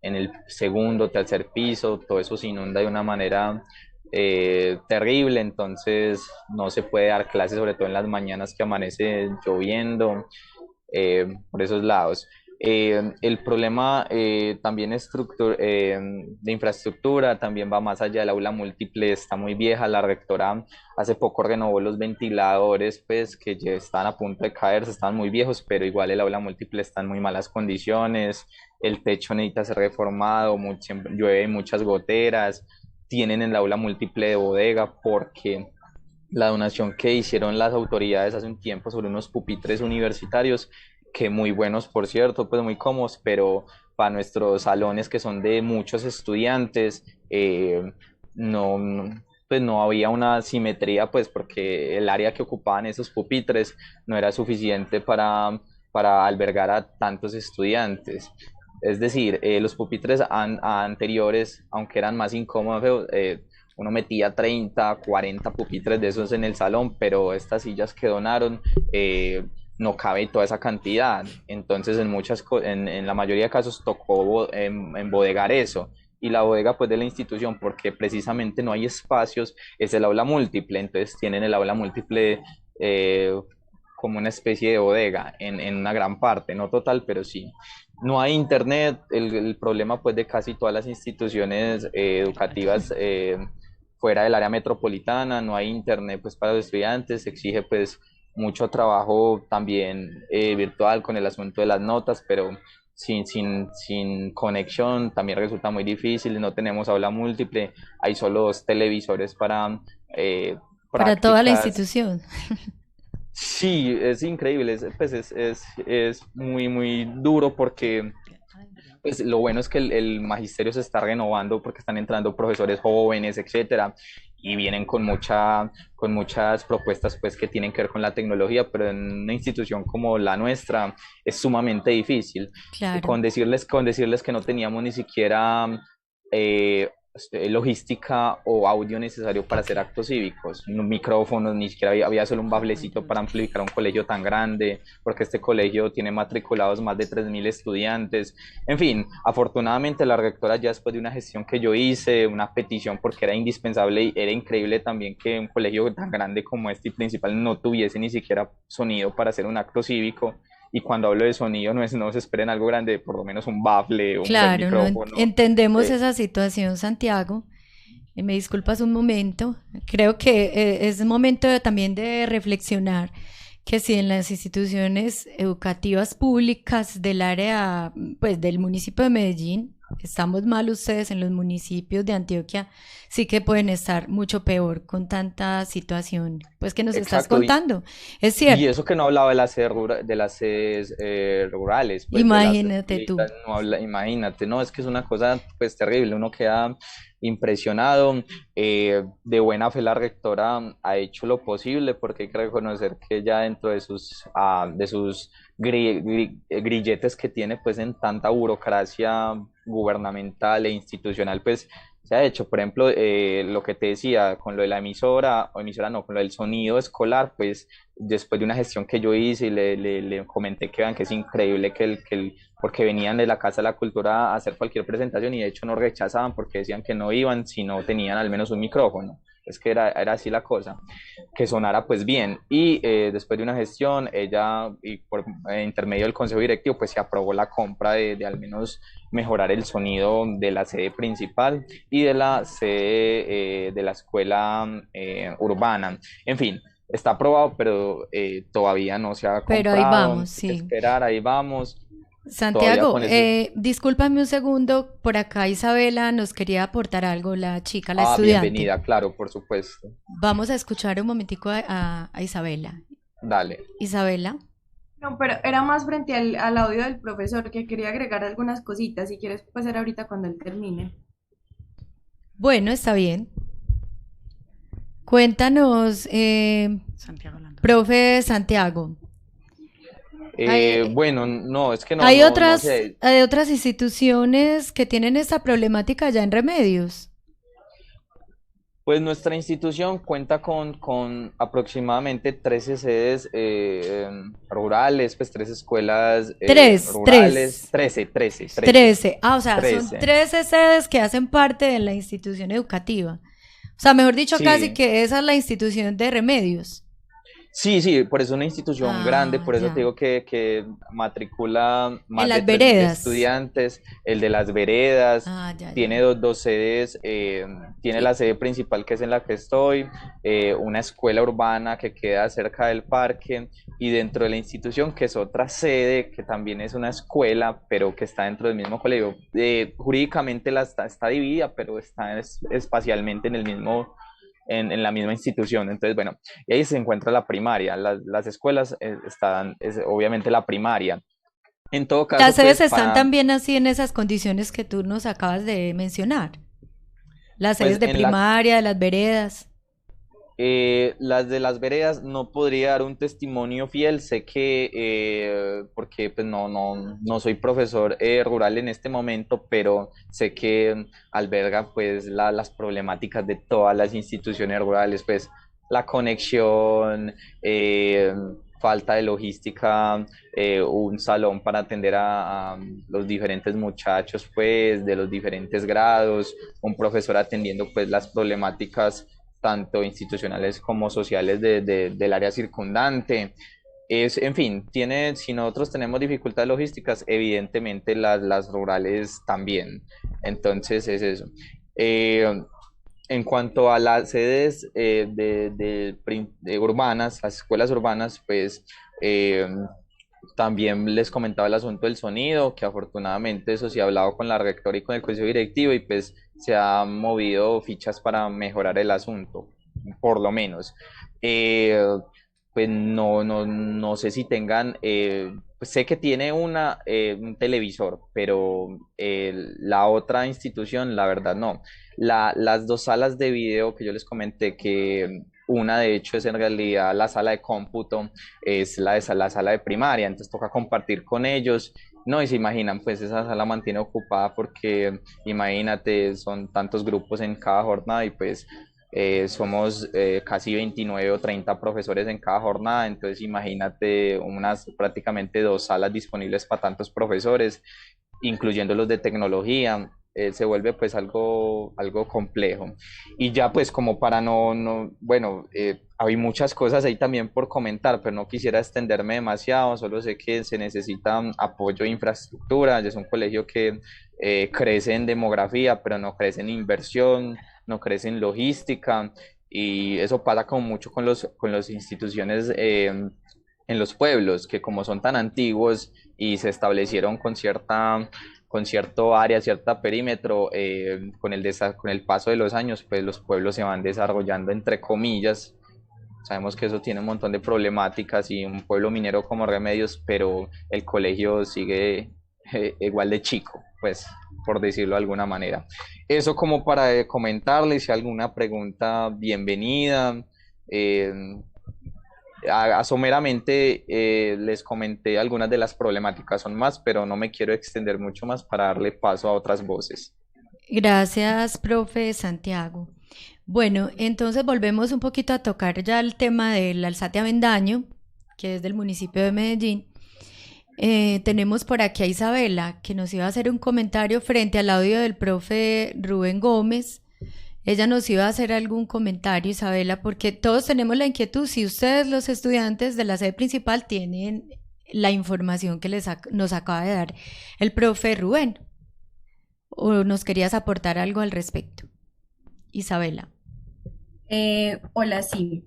[SPEAKER 13] el segundo, tercer piso, todo eso se inunda de una manera terrible, entonces no se puede dar clases, sobre todo en las mañanas que amanece lloviendo, por esos lados. El problema también de infraestructura también va más allá. El aula múltiple está muy vieja, la rectora hace poco renovó los ventiladores pues que ya están a punto de caerse, están muy viejos, pero igual el aula múltiple está en muy malas condiciones, el techo necesita ser reformado, llueve muchas goteras, tienen el aula múltiple de bodega porque la donación que hicieron las autoridades hace un tiempo sobre unos pupitres universitarios, que muy buenos por cierto, pues muy cómodos, pero para nuestros salones que son de muchos estudiantes, pues no había una simetría, pues porque el área que ocupaban esos pupitres no era suficiente para albergar a tantos estudiantes. Es decir, los pupitres anteriores, aunque eran más incómodos, uno metía 30, 40 pupitres de esos en el salón, pero estas sillas que donaron no cabe toda esa cantidad. Entonces en la mayoría de casos tocó embodegar eso. Y la bodega pues de la institución, porque precisamente no hay espacios, es el aula múltiple. Entonces tienen el aula múltiple como una especie de bodega en una gran parte, no total, pero sí. No hay internet. El problema pues de casi todas las instituciones educativas fuera del área metropolitana, no hay internet pues para los estudiantes, se exige pues mucho trabajo también virtual con el asunto de las notas, pero sin conexión también resulta muy difícil. No tenemos aula múltiple, hay solo 2 televisores para
[SPEAKER 3] para toda la
[SPEAKER 13] prácticas.
[SPEAKER 3] institución.
[SPEAKER 13] Sí, es increíble, es muy, muy duro porque pues lo bueno es que el magisterio se está renovando porque están entrando profesores jóvenes, etcétera, y vienen con muchas propuestas pues que tienen que ver con la tecnología, pero en una institución como la nuestra es sumamente difícil.
[SPEAKER 3] Claro.
[SPEAKER 13] Con decirles que no teníamos ni siquiera logística o audio necesario para hacer actos cívicos, micrófonos, ni siquiera había solo un baflecito para amplificar un colegio tan grande, porque este colegio tiene matriculados más de 3.000 estudiantes. En fin, afortunadamente la rectora, ya después de una gestión que yo hice, una petición porque era indispensable y era increíble también que un colegio tan grande como este y principal no tuviese ni siquiera sonido para hacer un acto cívico. Y cuando hablo de sonido no se esperen algo grande, por lo menos un bafle, un buen
[SPEAKER 3] Claro, no
[SPEAKER 13] micrófono.
[SPEAKER 3] entendemos esa situación, Santiago. Me disculpas un momento. Creo que es momento también de reflexionar que si en las instituciones educativas públicas del área, pues del municipio de Medellín, estamos mal, ustedes en los municipios de Antioquia sí que pueden estar mucho peor con tanta situación pues que nos estás
[SPEAKER 13] Exacto,
[SPEAKER 3] contando. Es cierto.
[SPEAKER 13] y eso que no hablaba de las sedes rurales, pues
[SPEAKER 3] Imagínate tú.
[SPEAKER 13] Imagínate, no, es que es una cosa pues terrible, uno queda impresionado. De buena fe la rectora ha hecho lo posible, porque hay que reconocer que ya dentro de sus grilletes que tiene pues en tanta burocracia gubernamental e institucional, pues se ha hecho. Por ejemplo, lo que te decía con lo de la emisora, o emisora no, con lo del sonido escolar, pues después de una gestión que yo hice y le comenté que vean que es increíble porque venían de la Casa de la Cultura a hacer cualquier presentación y de hecho no rechazaban porque decían que no iban si no tenían al menos un micrófono. Es que era así la cosa, que sonara pues bien. Y después de una gestión, ella, y por intermedio del consejo directivo, pues se aprobó la compra de al menos mejorar el sonido de la sede principal y de la sede de la escuela urbana. En fin, está aprobado, pero todavía no se ha comprado.
[SPEAKER 3] Pero ahí vamos,
[SPEAKER 13] Hay que
[SPEAKER 3] sí.
[SPEAKER 13] esperar, ahí vamos.
[SPEAKER 3] Santiago,
[SPEAKER 13] Todavía con eso.
[SPEAKER 3] discúlpame un segundo, por acá Isabela nos quería aportar algo, la chica, la estudiante.
[SPEAKER 13] Bienvenida, claro, por supuesto.
[SPEAKER 3] Vamos a escuchar un momentico a Isabela.
[SPEAKER 13] Dale.
[SPEAKER 3] Isabela.
[SPEAKER 5] No, pero era más frente al audio del profesor, que quería agregar algunas cositas. Si quieres pasar ahorita cuando él termine.
[SPEAKER 3] Bueno, está bien. Cuéntanos, profe Santiago.
[SPEAKER 13] Bueno, no, es que no.
[SPEAKER 3] Hay
[SPEAKER 13] no
[SPEAKER 3] otras,
[SPEAKER 13] sé.
[SPEAKER 3] hay otras instituciones que tienen esta problemática ya en Remedios.
[SPEAKER 13] Pues nuestra institución cuenta con aproximadamente 13 sedes rurales, pues 3 escuelas rurales. 13.
[SPEAKER 3] Ah, o sea,
[SPEAKER 13] 13.
[SPEAKER 3] son 13 sedes que hacen parte de la institución educativa. O sea, mejor dicho,
[SPEAKER 13] Sí.
[SPEAKER 3] casi que esa es la institución de Remedios.
[SPEAKER 13] Sí, por eso es una institución grande, por eso
[SPEAKER 3] ya.
[SPEAKER 13] te digo que matricula más
[SPEAKER 3] En las
[SPEAKER 13] de 3.000
[SPEAKER 3] veredas.
[SPEAKER 13] estudiantes. El de las veredas
[SPEAKER 3] Ya.
[SPEAKER 13] tiene dos sedes, tiene la sede principal, que es en la que estoy, una escuela urbana que queda cerca del parque, y dentro de la institución, que es otra sede, que también es una escuela, pero que está dentro del mismo colegio. Jurídicamente está dividida, pero está espacialmente en el mismo... En la misma institución. Entonces, bueno, y ahí se encuentra la primaria. Las escuelas es obviamente la primaria. En todo caso,
[SPEAKER 3] Las sedes
[SPEAKER 13] pues,
[SPEAKER 3] están también así en esas condiciones que tú nos acabas de mencionar. Las sedes de primaria, de las veredas.
[SPEAKER 13] Las de las veredas no podría dar un testimonio fiel, sé que, porque pues no soy profesor rural en este momento, pero sé que alberga pues las problemáticas de todas las instituciones rurales, pues la conexión, falta de logística, un salón para atender a los diferentes muchachos, pues, de los diferentes grados, un profesor atendiendo, pues, las problemáticas tanto institucionales como sociales del área circundante. En fin, si nosotros tenemos dificultades logísticas, evidentemente las rurales también. Entonces es eso. En cuanto a las sedes de urbanas, las escuelas urbanas, pues también les comentaba el asunto del sonido, que afortunadamente eso sí ha hablado con la rectora y con el consejo directivo y pues se han movido fichas para mejorar el asunto, por lo menos. Pues no sé si tengan, pues sé que tiene un televisor, pero la otra institución, la verdad no. Las dos salas de video que yo les comenté, que una de hecho es en realidad la sala de cómputo, es la sala de primaria, entonces toca compartir con ellos. No, y se imaginan, pues esa sala mantiene ocupada porque imagínate, son tantos grupos en cada jornada y pues somos casi 29 o 30 profesores en cada jornada, entonces imagínate prácticamente dos salas disponibles para tantos profesores, incluyendo los de tecnología. Se vuelve pues algo complejo. Y ya pues como para bueno, hay muchas cosas ahí también por comentar, pero no quisiera extenderme demasiado, solo sé que se necesita apoyo de infraestructura. Ya es un colegio que crece en demografía, pero no crece en inversión, no crece en logística, y eso pasa como mucho con las instituciones en los pueblos, que como son tan antiguos y se establecieron con cierto área, cierto perímetro, con el paso de los años, pues los pueblos se van desarrollando entre comillas. Sabemos que eso tiene un montón de problemáticas y un pueblo minero como Remedios, pero el colegio sigue igual de chico, pues, por decirlo de alguna manera. Eso como para comentarles, si alguna pregunta, bienvenida. Someramente les comenté algunas de las problemáticas, son más, pero no me quiero extender mucho más para darle paso a otras voces.
[SPEAKER 3] Gracias, profe Santiago. Bueno, entonces volvemos un poquito a tocar ya el tema del Alzate Avendaño, que es del municipio de Medellín. Tenemos por aquí a Isabela, que nos iba a hacer un comentario frente al audio del profe Rubén Gómez. Ella nos iba a hacer algún comentario, Isabela, porque todos tenemos la inquietud, si ustedes los estudiantes de la sede principal tienen la información que nos acaba de dar el profe Rubén, o nos querías aportar algo al respecto. Isabela.
[SPEAKER 5] Hola, sí.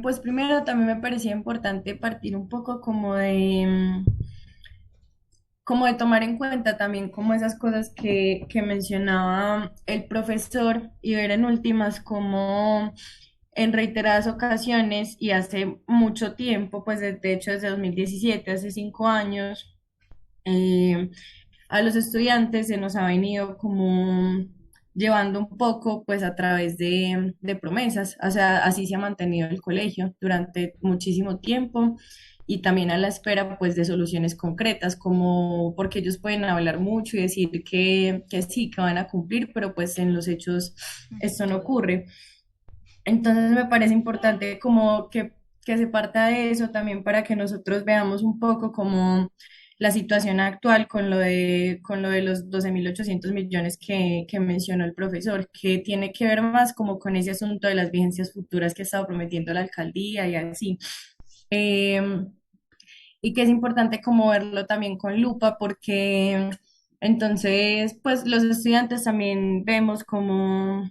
[SPEAKER 5] Pues primero también me parecía importante partir un poco como de tomar en cuenta también como esas cosas que mencionaba el profesor y ver en últimas como en reiteradas ocasiones y hace mucho tiempo, pues de hecho desde 2017, hace 5 años, a los estudiantes se nos ha venido como llevando un poco pues a través de promesas, o sea, así se ha mantenido el colegio durante muchísimo tiempo y también a la espera pues de soluciones concretas, como porque ellos pueden hablar mucho y decir que sí, que van a cumplir, pero pues en los hechos esto no ocurre. Entonces me parece importante como que se parta de eso también para que nosotros veamos un poco como la situación actual con lo de los 12.800 millones que mencionó el profesor, que tiene que ver más como con ese asunto de las vigencias futuras que ha estado prometiendo la alcaldía y así. Y que es importante como verlo también con lupa porque entonces pues los estudiantes también vemos como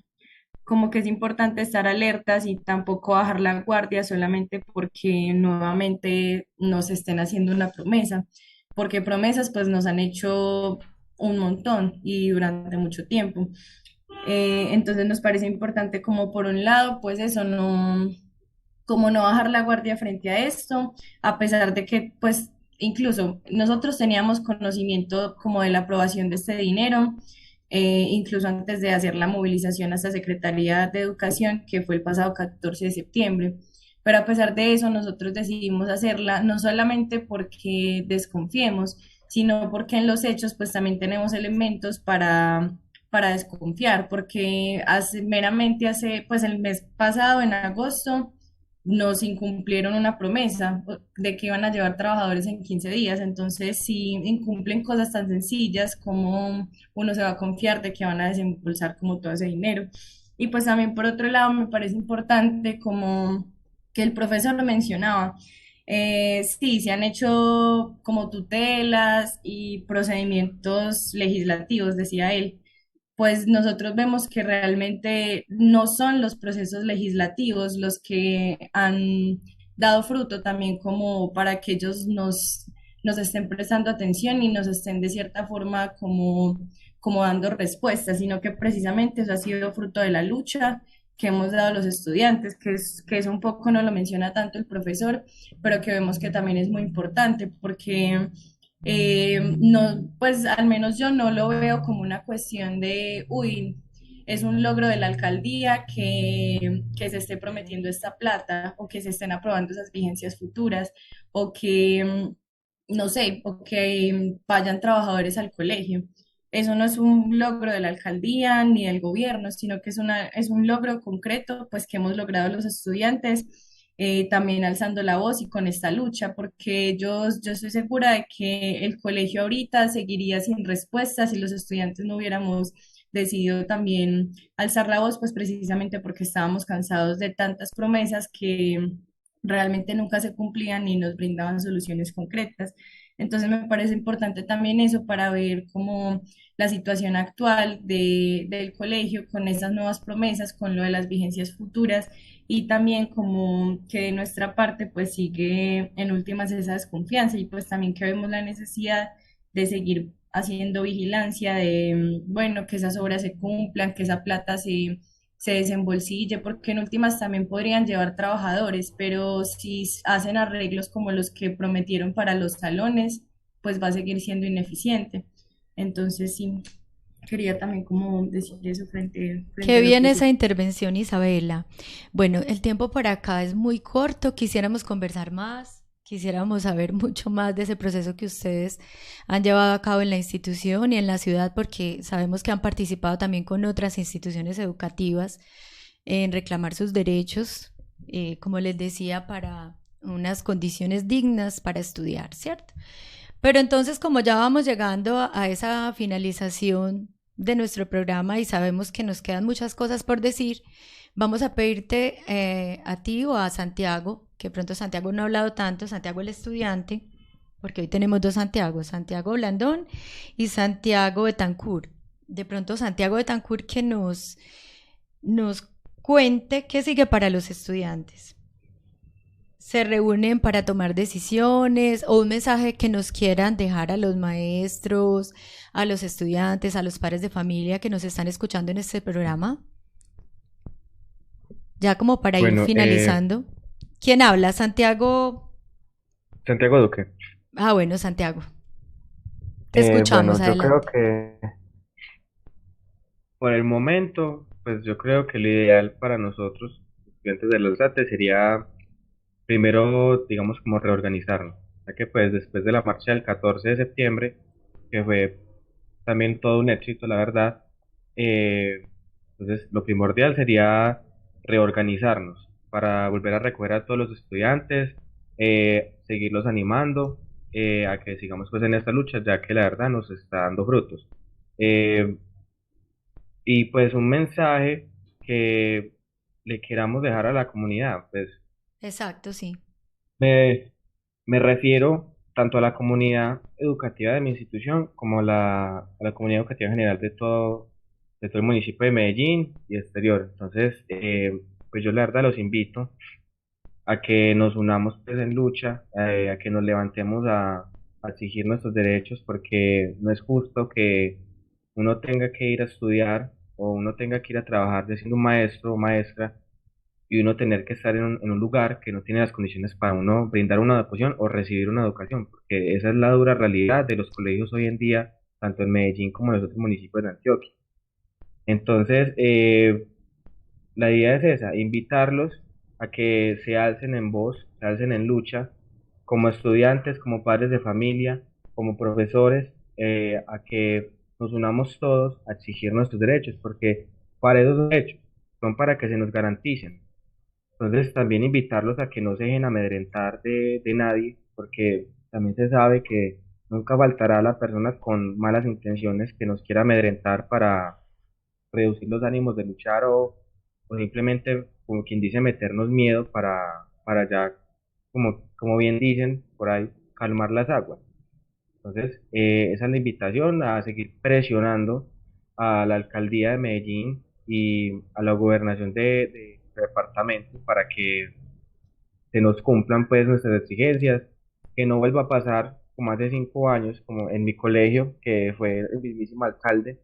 [SPEAKER 5] que es importante estar alertas y tampoco bajar la guardia solamente porque nuevamente nos estén haciendo una promesa, porque promesas pues nos han hecho un montón y durante mucho tiempo. Entonces nos parece importante como por un lado pues eso, como no bajar la guardia frente a esto, a pesar de que pues incluso nosotros teníamos conocimiento como de la aprobación de este dinero, incluso antes de hacer la movilización hasta Secretaría de Educación, que fue el pasado 14 de septiembre. Pero a pesar de eso, nosotros decidimos hacerla, no solamente porque desconfiemos, sino porque en los hechos pues también tenemos elementos para desconfiar, porque hace pues el mes pasado, en agosto, nos incumplieron una promesa de que iban a llevar trabajadores en 15 días. Entonces, si incumplen cosas tan sencillas como uno se va a confiar de que van a desembolsar como todo ese dinero. Y pues también por otro lado me parece importante como que el profesor lo mencionaba. Sí, se han hecho como tutelas y procedimientos legislativos, decía él, pues nosotros vemos que realmente no son los procesos legislativos los que han dado fruto también como para que ellos nos estén prestando atención y nos estén de cierta forma como dando respuestas, sino que precisamente eso ha sido fruto de la lucha que hemos dado a los estudiantes, que es un poco, no lo menciona tanto el profesor, pero que vemos que también es muy importante porque no, pues al menos yo no lo veo como una cuestión de, uy, es un logro de la alcaldía que se esté prometiendo esta plata o que se estén aprobando esas vigencias futuras o que, no sé, o que vayan trabajadores al colegio. Eso no es un logro de la alcaldía ni del gobierno, sino que es un logro concreto, pues que hemos logrado los estudiantes, también alzando la voz y con esta lucha, porque yo estoy segura de que el colegio ahorita seguiría sin respuestas si los estudiantes no hubiéramos decidido también alzar la voz, pues precisamente porque estábamos cansados de tantas promesas que realmente nunca se cumplían ni nos brindaban soluciones concretas. Entonces me parece importante también eso para ver cómo la situación actual del colegio con esas nuevas promesas, con lo de las vigencias futuras y también como que de nuestra parte pues sigue en últimas esa desconfianza y pues también que vemos la necesidad de seguir haciendo vigilancia de, bueno, que esas obras se cumplan, que esa plata se desembolsille, porque en últimas también podrían llevar trabajadores, pero si hacen arreglos como los que prometieron para los salones, pues va a seguir siendo ineficiente. Entonces sí, quería también como decir eso frente
[SPEAKER 3] Qué
[SPEAKER 5] a lo
[SPEAKER 3] bien
[SPEAKER 5] que
[SPEAKER 3] esa intervención, Isabela. Bueno, el tiempo por acá es muy corto, quisiéramos conversar más, quisiéramos saber mucho más de ese proceso que ustedes han llevado a cabo en la institución y en la ciudad, porque sabemos que han participado también con otras instituciones educativas en reclamar sus derechos, como les decía, para unas condiciones dignas para estudiar, ¿cierto? Pero entonces, como ya vamos llegando a esa finalización de nuestro programa y sabemos que nos quedan muchas cosas por decir, vamos a pedirte a ti o a Santiago, que pronto Santiago no ha hablado tanto, Santiago el estudiante, porque hoy tenemos dos Santiagos, Santiago Blandón y Santiago Betancourt. De pronto Santiago Betancourt que nos cuente qué sigue para los estudiantes. ¿Se reúnen para tomar decisiones o un mensaje que nos quieran dejar a los maestros, a los estudiantes, a los padres de familia que nos están escuchando en este programa? Ya como para ir finalizando. ¿Quién habla? Santiago.
[SPEAKER 11] Santiago Duque.
[SPEAKER 3] Ah, bueno, Santiago. Te escuchamos,
[SPEAKER 11] Bueno, yo creo
[SPEAKER 3] adelante.
[SPEAKER 11] que por el momento, pues yo creo que lo ideal para nosotros, estudiantes de los ATE, sería primero, digamos, como reorganizarnos, ya que pues después de la marcha del 14 de septiembre, que fue también todo un éxito, la verdad, entonces lo primordial sería reorganizarnos para volver a recoger a todos los estudiantes, seguirlos animando a que sigamos pues en esta lucha, ya que la verdad nos está dando frutos. Eh, y pues un mensaje que le queramos dejar a la comunidad, pues
[SPEAKER 3] Exacto, sí.
[SPEAKER 11] me, me refiero tanto a la comunidad educativa de mi institución como a la comunidad educativa general de todo el municipio de Medellín y exterior. Entonces, pues yo la verdad los invito a que nos unamos pues en lucha, a que nos levantemos a exigir nuestros derechos, porque no es justo que uno tenga que ir a estudiar o uno tenga que ir a trabajar de siendo un maestro o maestra y uno tener que estar en un lugar que no tiene las condiciones para uno brindar una educación o recibir una educación, porque esa es la dura realidad de los colegios hoy en día, tanto en Medellín como en los otros municipios de Antioquia. Entonces, la idea es esa, invitarlos a que se alcen en voz, se alcen en lucha, como estudiantes, como padres de familia, como profesores, a que nos unamos todos a exigir nuestros derechos, porque para esos derechos son para que se nos garanticen. Entonces también invitarlos a que no se dejen amedrentar de nadie, porque también se sabe que nunca faltará la persona con malas intenciones que nos quiera amedrentar para reducir los ánimos de luchar o simplemente, como quien dice, meternos miedo para ya, como bien dicen por ahí, calmar las aguas. Entonces, esa es la invitación a seguir presionando a la alcaldía de Medellín y a la gobernación de departamento para que se nos cumplan pues nuestras exigencias, que no vuelva a pasar como hace 5 años, como en mi colegio, que fue el mismísimo alcalde,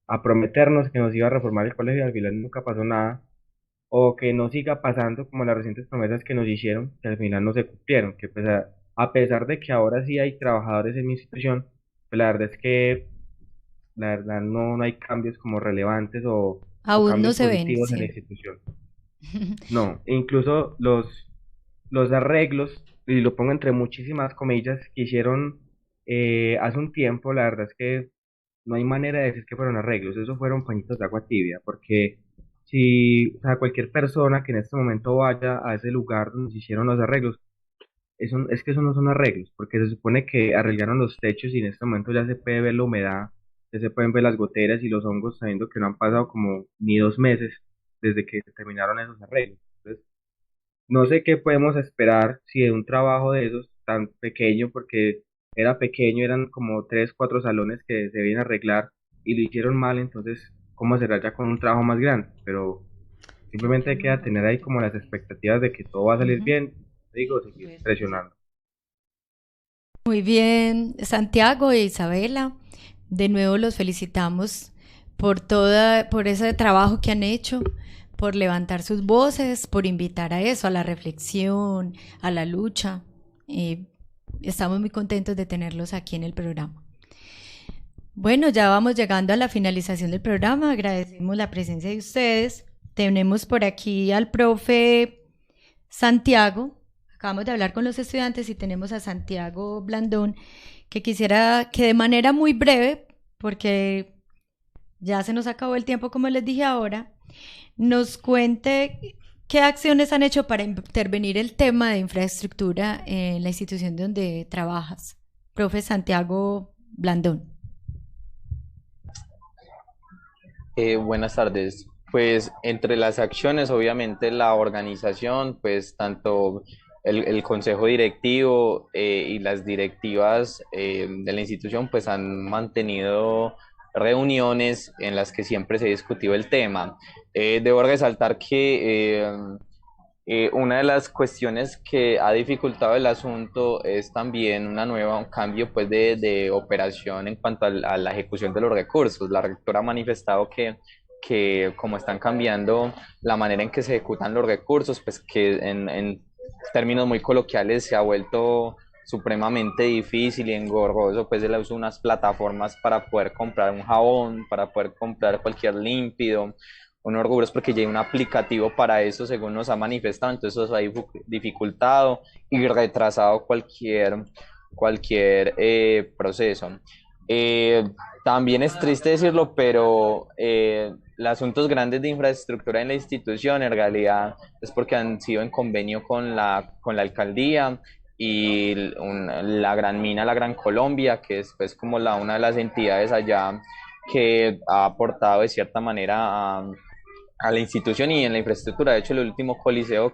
[SPEAKER 11] a prometernos que nos iba a reformar el colegio y al final nunca pasó nada, o que no siga pasando como las recientes promesas que nos hicieron, que al final no se cumplieron, que pues a pesar de que ahora sí hay trabajadores en mi institución, pues la verdad es que la verdad no hay cambios como relevantes o
[SPEAKER 3] Aún no
[SPEAKER 11] cambios
[SPEAKER 3] se ven,
[SPEAKER 11] positivos en la
[SPEAKER 3] sí.
[SPEAKER 11] institución. No, e incluso los arreglos, y lo pongo entre muchísimas comillas, que hicieron hace un tiempo, la verdad es que no hay manera de decir que fueron arreglos, eso fueron pañitos de agua tibia, porque si, o sea, cualquier persona que en este momento vaya a ese lugar donde se hicieron los arreglos, es que eso no son arreglos, porque se supone que arreglaron los techos y en este momento ya se puede ver la humedad, ya se pueden ver las goteras y los hongos, sabiendo que no han pasado como ni 2 meses desde que se terminaron esos arreglos. Entonces, no sé qué podemos esperar si de un trabajo de esos tan pequeño, porque era pequeño, eran como 3, 4 salones que se debían arreglar y lo hicieron mal, entonces, ¿cómo será ya con un trabajo más grande? Pero simplemente hay que tener ahí como las expectativas de que todo va a salir bien, digo, seguir presionando.
[SPEAKER 3] Muy bien, Santiago e Isabela, de nuevo los felicitamos por ese trabajo que han hecho, por levantar sus voces, por invitar a eso, a la reflexión, a la lucha. Estamos muy contentos de tenerlos aquí en el programa. Bueno, ya vamos llegando a la finalización del programa. Agradecemos la presencia de ustedes. Tenemos por aquí al profe Santiago. Acabamos de hablar con los estudiantes y tenemos a Santiago Blandón, que quisiera que de manera muy breve, porque ya se nos acabó el tiempo, como les dije ahora, nos cuente qué acciones han hecho para intervenir el tema de infraestructura en la institución donde trabajas. Profe Santiago Blandón.
[SPEAKER 13] Buenas tardes. Pues entre las acciones, obviamente la organización, pues tanto el consejo directivo y las directivas de la institución, pues han mantenido reuniones en las que siempre se discutió el tema. Debo resaltar que una de las cuestiones que ha dificultado el asunto es también un cambio pues de operación en cuanto a la ejecución de los recursos. La rectora ha manifestado que como están cambiando la manera en que se ejecutan los recursos, pues que en términos muy coloquiales se ha vuelto supremamente difícil y engorroso, pues el uso de unas plataformas para poder comprar un jabón, para poder comprar cualquier límpido, unos rubros, porque ya hay un aplicativo para eso, según nos ha manifestado. Entonces eso ha dificultado y retrasado cualquier proceso. También es triste decirlo, pero los asuntos grandes de infraestructura en la institución en realidad es porque han sido en convenio con la alcaldía y la Gran Mina, la Gran Colombia, que es pues como una de las entidades allá que ha aportado de cierta manera a la institución y en la infraestructura. De hecho, el último coliseo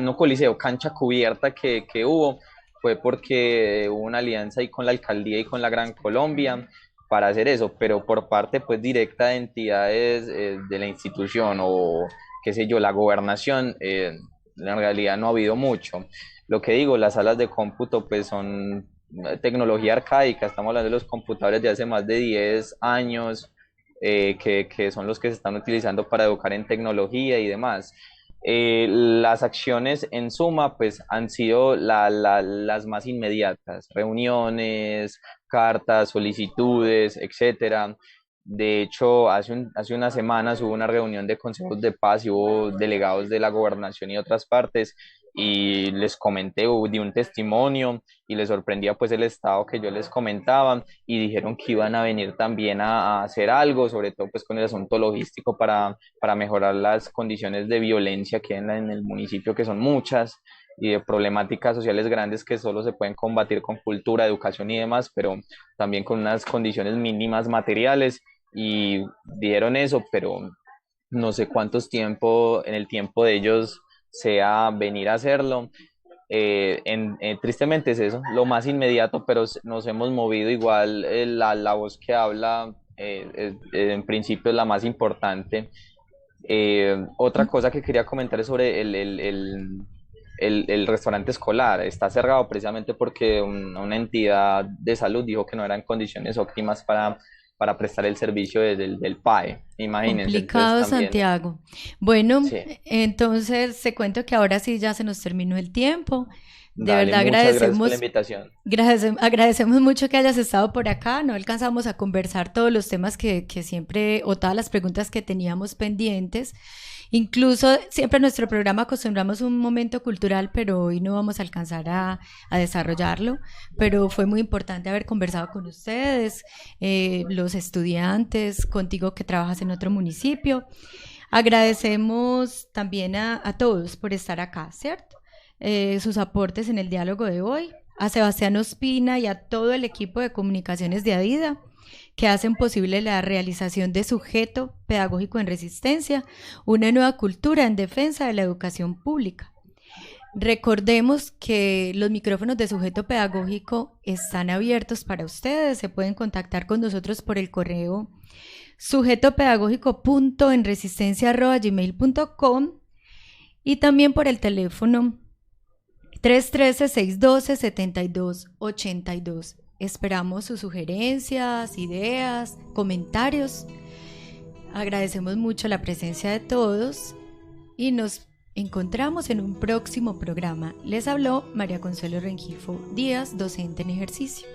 [SPEAKER 13] no coliseo, cancha cubierta que hubo, fue porque hubo una alianza ahí con la alcaldía y con la Gran Colombia para hacer eso, pero por parte pues directa de entidades de la institución o qué sé yo, la gobernación, en realidad no ha habido mucho. Lo que digo, las salas de cómputo pues son tecnología arcaica, estamos hablando de los computadores de hace más de 10 años, que son los que se están utilizando para educar en tecnología y demás. Las acciones en suma pues han sido las más inmediatas, reuniones, cartas, solicitudes, etcétera. De hecho, hace unas semanas hubo una reunión de consejos de paz y hubo delegados de la gobernación y otras partes y les comenté, di un testimonio y les sorprendía pues el estado que yo les comentaba y dijeron que iban a venir también a hacer algo, sobre todo pues con el asunto logístico para mejorar las condiciones de violencia que hay en el municipio, que son muchas, y de problemáticas sociales grandes que solo se pueden combatir con cultura, educación y demás, pero también con unas condiciones mínimas materiales, y dieron eso, pero no sé cuántos tiempo, en el tiempo de ellos sea venir a hacerlo. Tristemente es eso, lo más inmediato, pero nos hemos movido igual. La voz que habla en principio es la más importante. Otra cosa que quería comentar es sobre el restaurante escolar. Está cerrado precisamente porque una entidad de salud dijo que no eran condiciones óptimas para prestar el servicio del PAE. Imagínense.
[SPEAKER 3] Complicado,
[SPEAKER 13] Entonces, también,
[SPEAKER 3] Santiago. Bueno,
[SPEAKER 13] sí.
[SPEAKER 3] Entonces te cuento que ahora sí ya se nos terminó el tiempo. De
[SPEAKER 13] Dale,
[SPEAKER 3] verdad
[SPEAKER 13] muchas gracias por
[SPEAKER 3] agradecemos,
[SPEAKER 13] la invitación.
[SPEAKER 3] agradecemos mucho que hayas estado por acá. No alcanzamos a conversar todos los temas que siempre, o todas las preguntas que teníamos pendientes. Incluso siempre en nuestro programa acostumbramos un momento cultural, pero hoy no vamos a alcanzar a desarrollarlo. Pero fue muy importante haber conversado con ustedes, los estudiantes, contigo que trabajas en otro municipio. Agradecemos también a todos por estar acá, ¿cierto? Sus aportes en el diálogo de hoy, a Sebastián Ospina y a todo el equipo de comunicaciones de ADIDA, que hacen posible la realización de Sujeto Pedagógico en Resistencia, una nueva cultura en defensa de la educación pública. Recordemos que los micrófonos de Sujeto Pedagógico están abiertos para ustedes. Se pueden contactar con nosotros por el correo sujetopedagógico.enresistencia@gmail.com y también por el teléfono 313-612-7282. Esperamos sus sugerencias, ideas, comentarios. Agradecemos mucho la presencia de todos y nos encontramos en un próximo programa. Les habló María Consuelo Rengifo Díaz, docente en ejercicio.